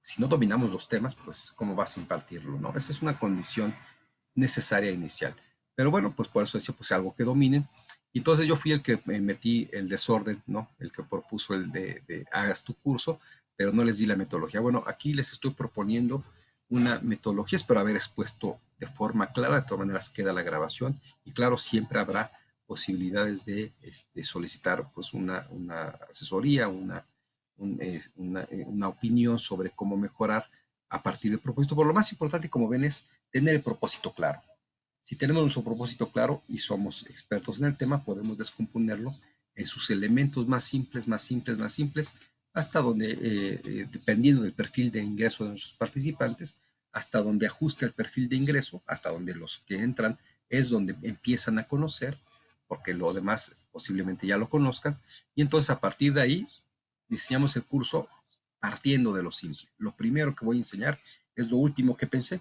Si no dominamos los temas, pues ¿cómo vas a impartirlo, no? Esa es una condición necesaria inicial. Pero bueno, pues por eso decía, pues algo que dominen. Y entonces yo fui el que metí el desorden, ¿no? El que propuso el de hagas tu curso, pero no les di la metodología. Bueno, aquí les estoy proponiendo una metodología, espero haber expuesto de forma clara, de todas maneras queda la grabación y claro, siempre habrá posibilidades de solicitar pues una asesoría, una opinión sobre cómo mejorar a partir del propósito. Por lo más importante, como ven, es tener el propósito claro. Si tenemos nuestro propósito claro y somos expertos en el tema, podemos descomponerlo en sus elementos más simples, más simples, más simples, hasta donde, dependiendo del perfil de ingreso de nuestros participantes, hasta donde ajusta el perfil de ingreso, hasta donde los que entran es donde empiezan a conocer, porque lo demás posiblemente ya lo conozcan, y entonces a partir de ahí diseñamos el curso partiendo de lo simple. Lo primero que voy a enseñar es lo último que pensé,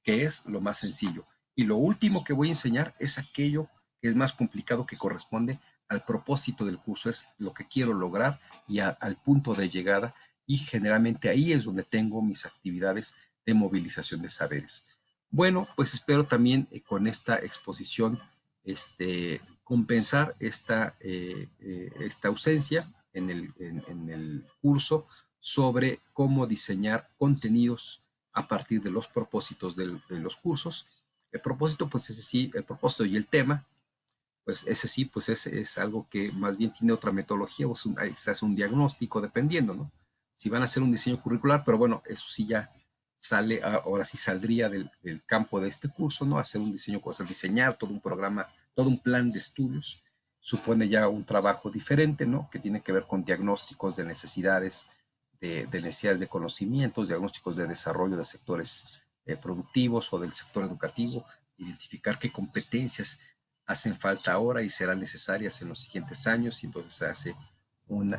que es lo más sencillo. Y lo último que voy a enseñar es aquello que es más complicado, que corresponde al propósito del curso, es lo que quiero lograr y al punto de llegada. Y generalmente ahí es donde tengo mis actividades de movilización de saberes. Bueno, pues espero también con esta exposición compensar esta ausencia en el curso sobre cómo diseñar contenidos a partir de los propósitos de los cursos. El propósito, pues ese sí, el propósito y el tema, pues ese sí, pues ese es algo que más bien tiene otra metodología, o se hace un diagnóstico dependiendo, ¿no? Si van a hacer un diseño curricular, pero bueno, eso sí ya sale, ahora sí saldría del campo de este curso, ¿no? Hacer un diseño, o sea, diseñar todo un programa, todo un plan de estudios, supone ya un trabajo diferente, ¿no? Que tiene que ver con diagnósticos de necesidades, de necesidades de conocimientos, diagnósticos de desarrollo de sectores productivos o del sector educativo, identificar qué competencias hacen falta ahora y serán necesarias en los siguientes años, y entonces se hace un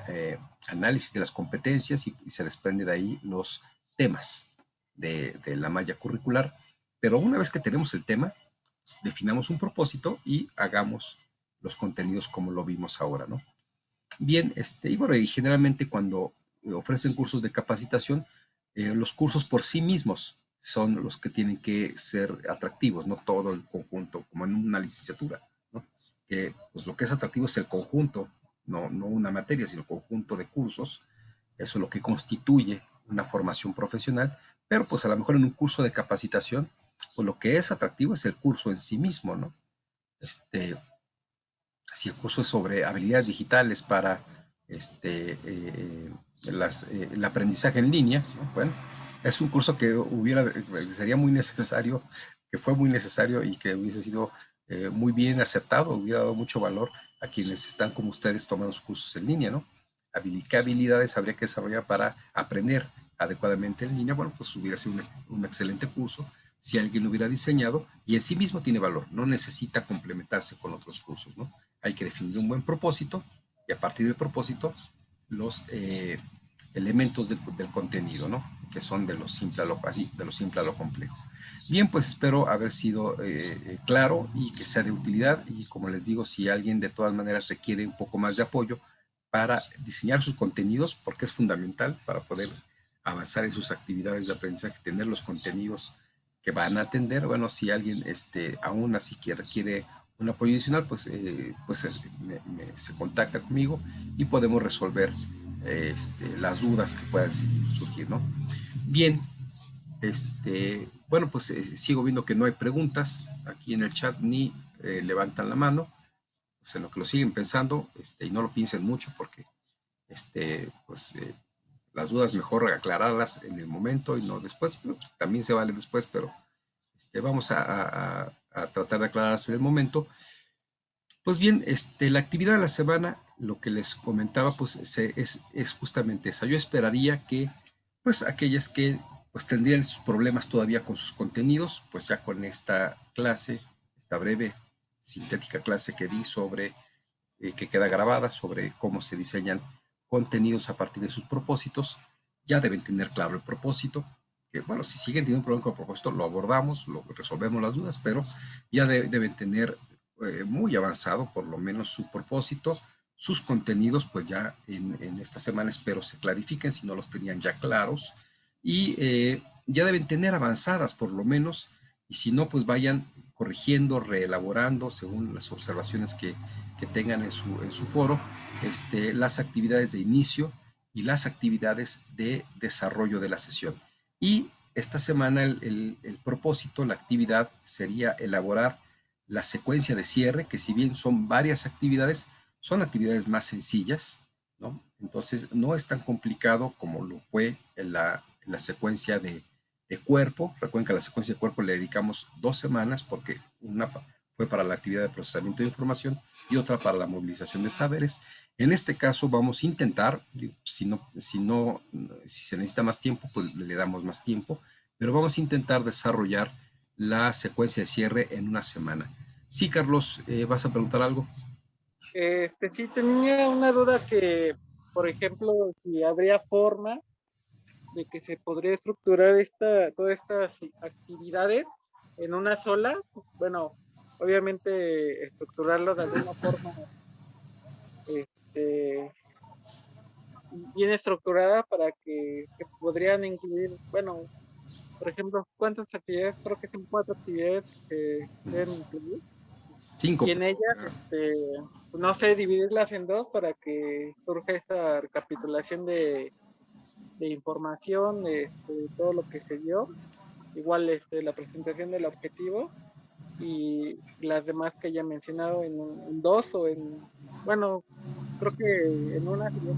análisis de las competencias y se desprende de ahí los temas de la malla curricular. Pero una vez que tenemos el tema, pues, definamos un propósito y hagamos los contenidos como lo vimos ahora, ¿no? Bien, y bueno, y generalmente cuando ofrecen cursos de capacitación, los cursos por sí mismos son los que tienen que ser atractivos, no todo el conjunto, como en una licenciatura, ¿no? Que pues lo que es atractivo es el conjunto, no una materia, sino el conjunto de cursos. Eso es lo que constituye una formación profesional, pero pues a lo mejor en un curso de capacitación, pues lo que es atractivo es el curso en sí mismo, ¿no? Si el curso es sobre habilidades digitales para el aprendizaje en línea, ¿no? Bueno, es un curso que sería muy necesario, que fue muy necesario y que hubiese sido muy bien aceptado, hubiera dado mucho valor a quienes están como ustedes tomando los cursos en línea, ¿no? ¿Qué habilidades habría que desarrollar para aprender adecuadamente en línea? Bueno, pues hubiera sido un excelente curso si alguien lo hubiera diseñado y en sí mismo tiene valor, no necesita complementarse con otros cursos, ¿no? Hay que definir un buen propósito y a partir del propósito los elementos del contenido, ¿no? Que son de lo simple a lo complejo. Bien, pues espero haber sido claro y que sea de utilidad, y como les digo, si alguien de todas maneras requiere un poco más de apoyo para diseñar sus contenidos, porque es fundamental para poder avanzar en sus actividades de aprendizaje, tener los contenidos que van a atender. Bueno, si alguien aún así que requiere un apoyo adicional, pues, se contacta conmigo y podemos resolver las dudas que puedan surgir, ¿no? Bien, bueno, pues sigo viendo que no hay preguntas aquí en el chat ni levantan la mano, pues en lo que lo siguen pensando, y no lo piensen mucho porque, pues, las dudas mejor aclararlas en el momento y no después. Pues, también se vale después, pero vamos a tratar de aclararlas en el momento. Pues bien, la actividad de la semana, lo que les comentaba, pues es justamente esa. Yo esperaría que, pues, aquellas que pues tendrían sus problemas todavía con sus contenidos, pues ya con esta clase, esta breve, sintética clase que di sobre, que queda grabada, sobre cómo se diseñan contenidos a partir de sus propósitos, ya deben tener claro el propósito. Que bueno, si siguen teniendo un problema con el propósito, lo abordamos, lo resolvemos las dudas, pero ya deben tener muy avanzado por lo menos su propósito. Sus contenidos, pues ya en esta semana espero se clarifiquen si no los tenían ya claros, y ya deben tener avanzadas por lo menos, y si no, pues vayan corrigiendo, reelaborando según las observaciones que tengan en su foro, las actividades de inicio y las actividades de desarrollo de la sesión. Y esta semana el propósito, la actividad sería elaborar la secuencia de cierre, que si bien son varias actividades, son actividades más sencillas, ¿no? Entonces no es tan complicado como lo fue en la secuencia de cuerpo. Recuerden que a la secuencia de cuerpo le dedicamos 2 semanas, porque una fue para la actividad de procesamiento de información y otra para la movilización de saberes. En este caso vamos a intentar, si se necesita más tiempo, pues le damos más tiempo, pero vamos a intentar desarrollar la secuencia de cierre en una semana. Sí, Carlos, ¿vas a preguntar algo? Sí, tenía una duda que, por ejemplo, si habría forma de que se podría estructurar todas estas actividades en una sola. Bueno, obviamente estructurarlo de alguna forma bien estructurada para que podrían incluir, bueno, por ejemplo, ¿cuántas actividades? Creo que son 4 actividades que deben incluir. 5. Y en ellas, no sé, dividirlas en 2 para que surja esta recapitulación de información, de todo lo que se dio. Igual la presentación del objetivo y las demás que haya mencionado en 2 o bueno, creo que en una sería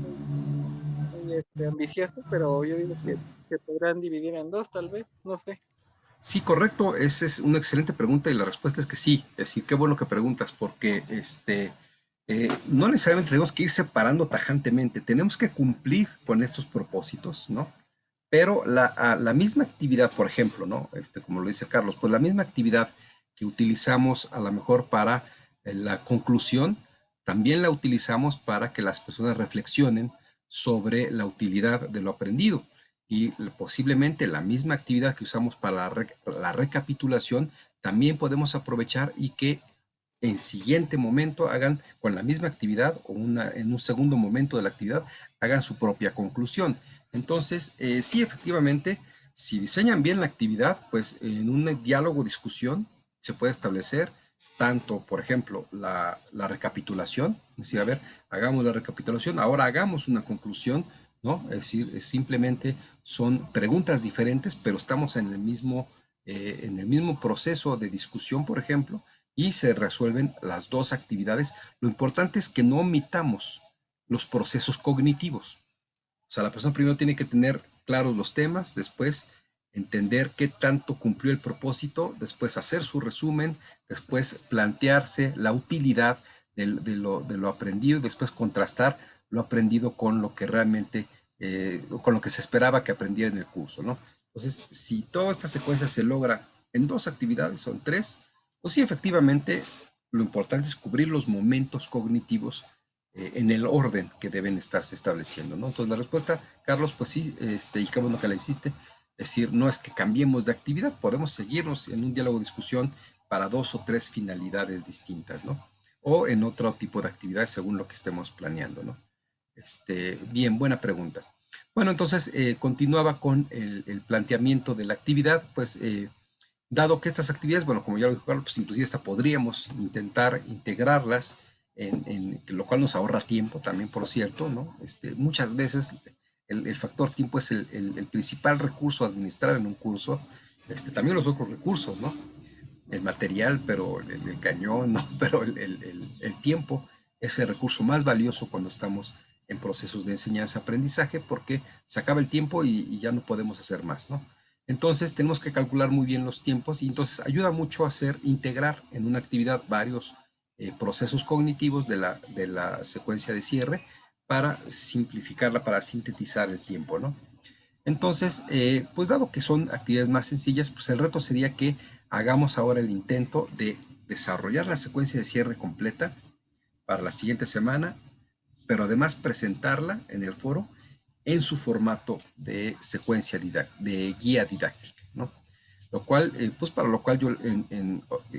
muy ambicioso, pero yo digo que se podrán dividir en 2 tal vez, no sé. Sí, correcto. Esa es una excelente pregunta y la respuesta es que sí. Es decir, qué bueno que preguntas, porque no necesariamente tenemos que ir separando tajantemente. Tenemos que cumplir con estos propósitos, ¿no? Pero la misma actividad, por ejemplo, ¿no? Como lo dice Carlos, pues la misma actividad que utilizamos a lo mejor para la conclusión, también la utilizamos para que las personas reflexionen sobre la utilidad de lo aprendido. Y posiblemente la misma actividad que usamos para la recapitulación, también podemos aprovechar y que en siguiente momento hagan con la misma actividad, o en un segundo momento de la actividad, hagan su propia conclusión. Entonces, sí, efectivamente, si diseñan bien la actividad, pues en un diálogo, discusión, se puede establecer tanto, por ejemplo, la recapitulación, es decir, a ver, hagamos la recapitulación, ahora hagamos una conclusión, ¿no? Es decir, simplemente son preguntas diferentes, pero estamos en el mismo proceso de discusión, por ejemplo, y se resuelven las dos actividades. Lo importante es que no omitamos los procesos cognitivos. O sea, la persona primero tiene que tener claros los temas, después entender qué tanto cumplió el propósito, después hacer su resumen, después plantearse la utilidad de lo aprendido, después contrastar lo aprendido con lo que realmente, con lo que se esperaba que aprendiera en el curso, ¿no? Entonces, si toda esta secuencia se logra en 2 actividades o en 3, pues sí, efectivamente, lo importante es cubrir los momentos cognitivos en el orden que deben estarse estableciendo, ¿no? Entonces la respuesta, Carlos, pues sí, y qué bueno que la hiciste, Es decir, no es que cambiemos de actividad, podemos seguirnos en un diálogo de discusión para 2 o 3 finalidades distintas, ¿no? O en otro tipo de actividades según lo que estemos planeando, ¿no? Bien, buena pregunta. Bueno, entonces continuaba con el planteamiento de la actividad, pues dado que estas actividades, bueno, como ya lo dijo Carlos, pues inclusive hasta podríamos intentar integrarlas, lo cual nos ahorra tiempo también, por cierto, ¿no? Muchas veces el factor tiempo es el principal recurso a administrar en un curso, también los otros recursos, ¿no? El material, pero el cañón, ¿no? Pero el tiempo es el recurso más valioso cuando estamos en procesos de enseñanza-aprendizaje porque se acaba el tiempo y ya no podemos hacer más, ¿no? Entonces tenemos que calcular muy bien los tiempos y entonces ayuda mucho a integrar en una actividad varios procesos cognitivos de la secuencia de cierre para simplificarla, para sintetizar el tiempo, ¿no? Entonces, pues dado que son actividades más sencillas, pues el reto sería que hagamos ahora el intento de desarrollar la secuencia de cierre completa para la siguiente semana, pero además presentarla en el foro en su formato de secuencia de guía didáctica, ¿no? Lo cual, pues para lo cual yo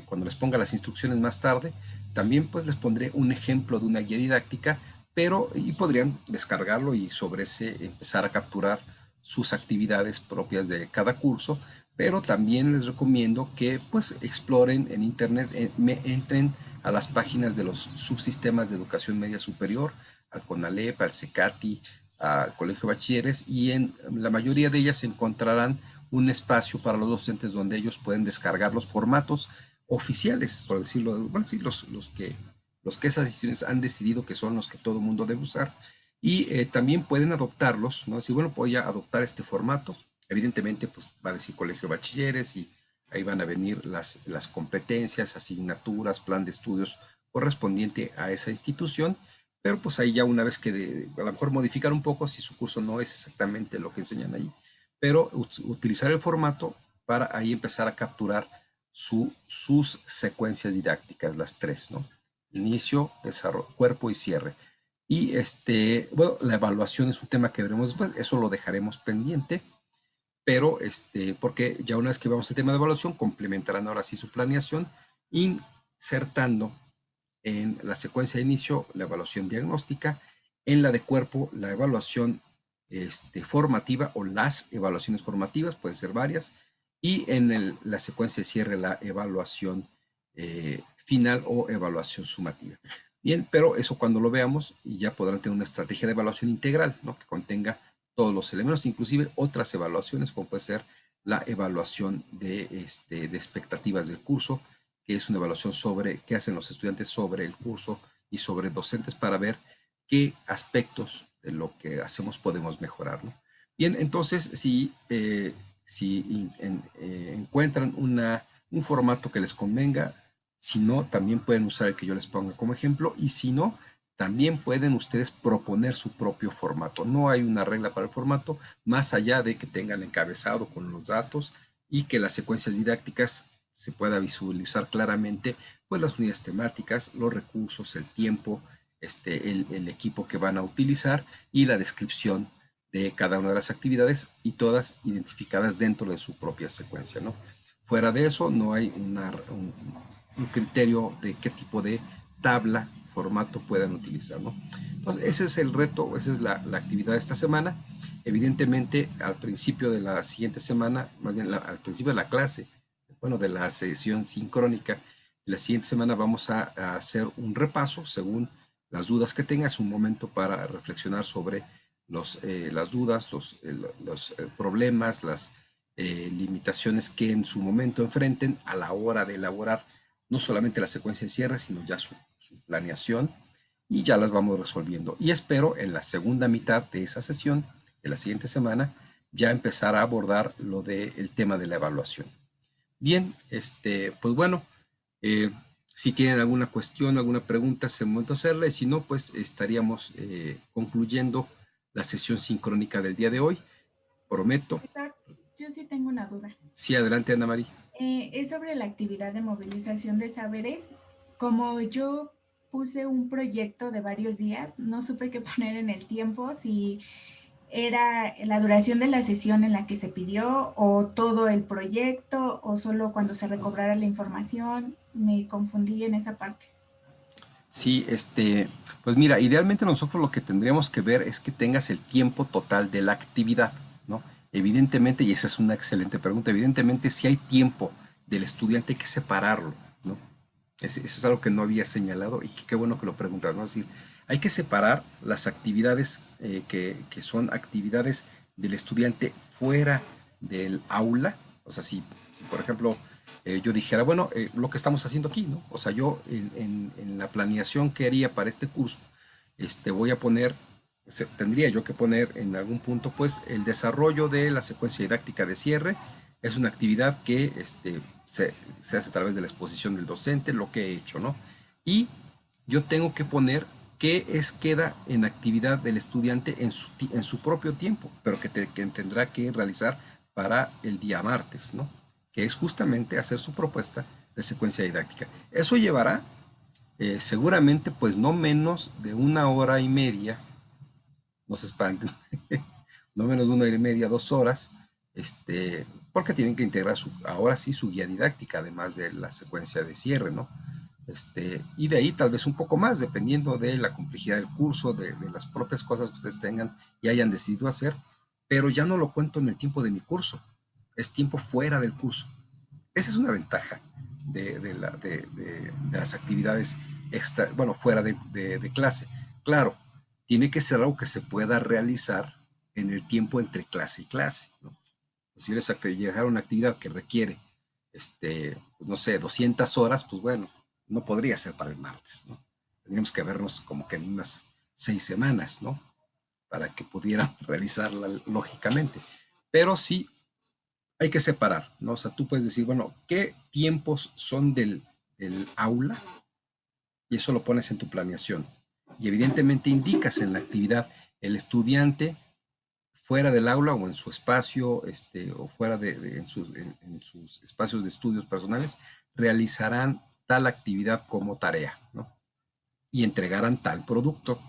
cuando les ponga las instrucciones más tarde, también pues les pondré un ejemplo de una guía didáctica, pero y podrían descargarlo y sobre ese empezar a capturar sus actividades propias de cada curso, pero también les recomiendo que pues exploren en internet, entren a las páginas de los subsistemas de educación media superior, al CONALEP, al CECATI, al Colegio de Bachilleres, y en la mayoría de ellas encontrarán un espacio para los docentes donde ellos pueden descargar los formatos oficiales, por decirlo, bueno, sí, los que esas instituciones han decidido que son los que todo el mundo debe usar, y también pueden adoptarlos, ¿no? Si, bueno, voy a adoptar este formato, evidentemente, pues va a decir Colegio de Bachilleres y ahí van a venir las competencias, asignaturas, plan de estudios correspondiente a esa institución, pero pues ahí ya una vez que a lo mejor modificar un poco si su curso no es exactamente lo que enseñan ahí, pero utilizar el formato para ahí empezar a capturar sus secuencias didácticas, las tres, ¿no? Inicio, desarrollo, cuerpo y cierre. Y bueno, la evaluación es un tema que veremos después, eso lo dejaremos pendiente, pero porque ya una vez que vamos al tema de evaluación, complementarán ahora sí su planeación, insertando en la secuencia de inicio la evaluación diagnóstica, en la de cuerpo la evaluación formativa o las evaluaciones formativas, pueden ser varias, y en la secuencia de cierre la evaluación final o evaluación sumativa. Bien, pero eso cuando lo veamos y ya podrán tener una estrategia de evaluación integral, ¿no? Que contenga todos los elementos, inclusive otras evaluaciones como puede ser la evaluación de expectativas del curso, que es una evaluación sobre qué hacen los estudiantes sobre el curso y sobre docentes para ver qué aspectos de lo que hacemos podemos mejorar, ¿no? Bien, entonces, si encuentran un formato que les convenga, si no, también pueden usar el que yo les ponga como ejemplo, y si no, también pueden ustedes proponer su propio formato. No hay una regla para el formato, más allá de que tengan encabezado con los datos y que las secuencias didácticas se pueda visualizar claramente, pues las unidades temáticas, los recursos, el tiempo, el equipo que van a utilizar y la descripción de cada una de las actividades y todas identificadas dentro de su propia secuencia, ¿no? Fuera de eso, no hay un criterio de qué tipo de tabla, formato puedan utilizar, ¿no? Entonces, ese es el reto, esa es la actividad de esta semana. Evidentemente, al principio de la siguiente semana, más bien al principio de la clase, bueno, de la sesión sincrónica, la siguiente semana vamos a hacer un repaso según las dudas que tengas, un momento para reflexionar sobre las dudas, los problemas, las limitaciones que en su momento enfrenten a la hora de elaborar no solamente la secuencia de cierre, sino ya su planeación, y ya las vamos resolviendo. Y espero en la segunda mitad de esa sesión, de la siguiente semana, ya empezar a abordar lo del tema de la evaluación. Bien, pues bueno, si tienen alguna cuestión, alguna pregunta, se momento hacerla, y si no, pues estaríamos concluyendo la sesión sincrónica del día de hoy. Prometo. Profesor, yo sí tengo una duda. Sí, adelante, Ana María. Es sobre la actividad de movilización de saberes. Como yo puse un proyecto de varios días, no supe qué poner en el tiempo, si ¿Era la duración de la sesión en la que se pidió o todo el proyecto o solo cuando se recobrara la información? Me confundí en esa parte. Sí, pues mira, idealmente nosotros lo que tendríamos que ver es que tengas el tiempo total de la actividad, ¿no? Evidentemente, y esa es una excelente pregunta, evidentemente si hay tiempo del estudiante hay que separarlo, ¿no? Eso es algo que no había señalado y qué bueno que lo preguntas, ¿no? Es decir, hay que separar las actividades que son actividades del estudiante fuera del aula, o sea, si por ejemplo yo dijera, bueno, lo que estamos haciendo aquí, ¿no? O sea, yo en la planeación que haría para este curso, voy a poner, tendría yo que poner en algún punto, pues, el desarrollo de la secuencia didáctica de cierre. Es una actividad que se hace a través de la exposición del docente, lo que he hecho, ¿no? Y yo tengo que poner queda en actividad del estudiante en su propio tiempo, pero que tendrá que realizar para el día martes, ¿no? Que es justamente hacer su propuesta de secuencia didáctica. Eso llevará seguramente pues no menos de 1 hora y media, no se espanten, no menos de 1 hora y media, 2 horas, porque tienen que integrar ahora sí su guía didáctica, además de la secuencia de cierre, ¿no? Y de ahí tal vez un poco más, dependiendo de la complejidad del curso, de las propias cosas que ustedes tengan y hayan decidido hacer, pero ya no lo cuento en el tiempo de mi curso, es tiempo fuera del curso. Esa es una ventaja de las actividades extra, bueno, fuera de clase. Claro, tiene que ser algo que se pueda realizar en el tiempo entre clase y clase, ¿no? Si eres llegar a una actividad que requiere, no sé, 200 horas, pues bueno, no podría ser para el martes, ¿no? Tendríamos que vernos como que en unas 6 semanas, ¿no? Para que pudieran realizarla lógicamente. Pero sí hay que separar, ¿no? O sea, tú puedes decir, bueno, ¿qué tiempos son del aula? Y eso lo pones en tu planeación. Y evidentemente indicas en la actividad el estudiante fuera del aula o en su espacio, o fuera en sus espacios de estudios personales, realizarán tal actividad como tarea, ¿no? Y entregarán tal producto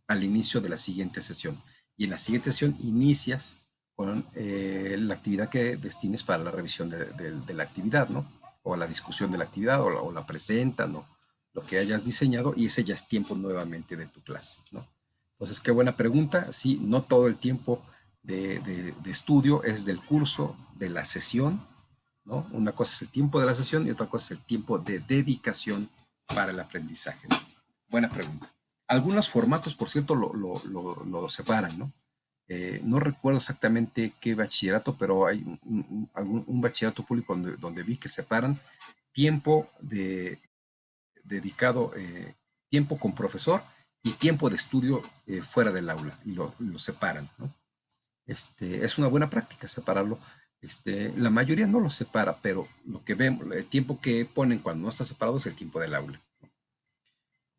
al inicio de la siguiente sesión. Y en la siguiente sesión inicias con la actividad que destines para la revisión de la actividad, ¿no? O la discusión de la actividad, o la presentan, ¿no? Lo que hayas diseñado, y ese ya es tiempo nuevamente de tu clase, ¿no? Entonces, qué buena pregunta. Sí, no todo el tiempo de estudio es del curso, de la sesión, ¿no? Una cosa es el tiempo de la sesión y otra cosa es el tiempo de dedicación para el aprendizaje, ¿no? Buena pregunta. Algunos formatos, por cierto, lo separan, ¿no? No recuerdo exactamente qué bachillerato, pero hay un bachillerato público donde vi que separan tiempo dedicado, tiempo con profesor y tiempo de estudio fuera del aula, y lo separan, ¿no? Es una buena práctica separarlo. La mayoría no lo separa, pero lo que vemos, el tiempo que ponen cuando no está separado es el tiempo del aula.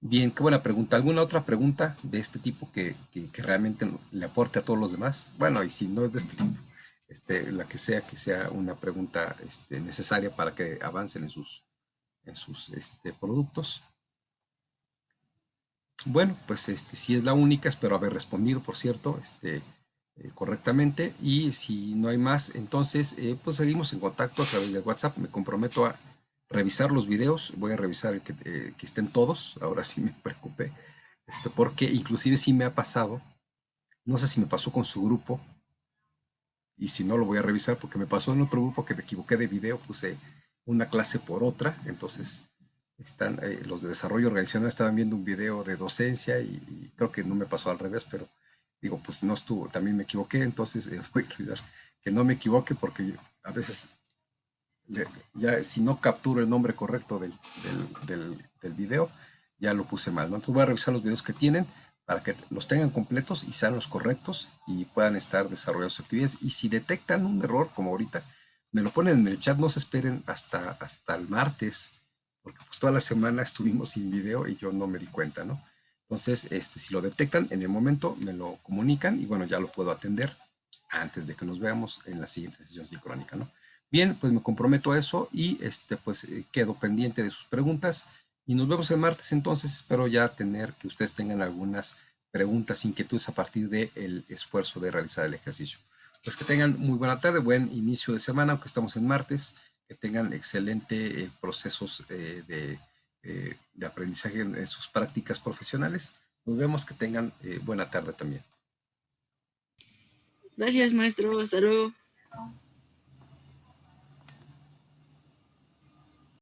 Bien, qué buena pregunta. ¿Alguna otra pregunta de este tipo que realmente le aporte a todos los demás? Bueno, y si no es de este tipo, la que sea una pregunta necesaria para que avancen en sus productos. Bueno, pues si es la única, espero haber respondido, por cierto, correctamente. Y si no hay más, entonces pues seguimos en contacto a través de WhatsApp. Me comprometo a revisar los videos. Voy a revisar que estén todos. Ahora sí me preocupé, porque inclusive sí me ha pasado, no sé si me pasó con su grupo, y si no lo voy a revisar porque me pasó en otro grupo que me equivoqué de video, puse una clase por otra. Entonces los de desarrollo organizacional estaban viendo un video de docencia, y creo que no me pasó al revés, pero digo, pues no estuvo, también me equivoqué. Entonces voy a revisar que no me equivoque, porque a veces ya si no capturo el nombre correcto del video, ya lo puse mal, ¿no? Entonces voy a revisar los videos que tienen para que los tengan completos y sean los correctos y puedan estar desarrollando sus actividades. Y si detectan un error, como ahorita, me lo ponen en el chat, no se esperen hasta el martes, porque pues toda la semana estuvimos sin video y yo no me di cuenta, ¿no? Entonces, si lo detectan en el momento, me lo comunican y bueno, ya lo puedo atender antes de que nos veamos en la siguiente sesión sincrónica, ¿no? Bien, pues me comprometo a eso y pues quedo pendiente de sus preguntas y nos vemos el martes. Entonces espero ya que ustedes tengan algunas preguntas, inquietudes a partir del esfuerzo de realizar el ejercicio. Pues que tengan muy buena tarde, buen inicio de semana, aunque estamos en martes, que tengan excelente procesos de aprendizaje en sus prácticas profesionales. Nos vemos, que tengan buena tarde también. Gracias, maestro. Hasta luego.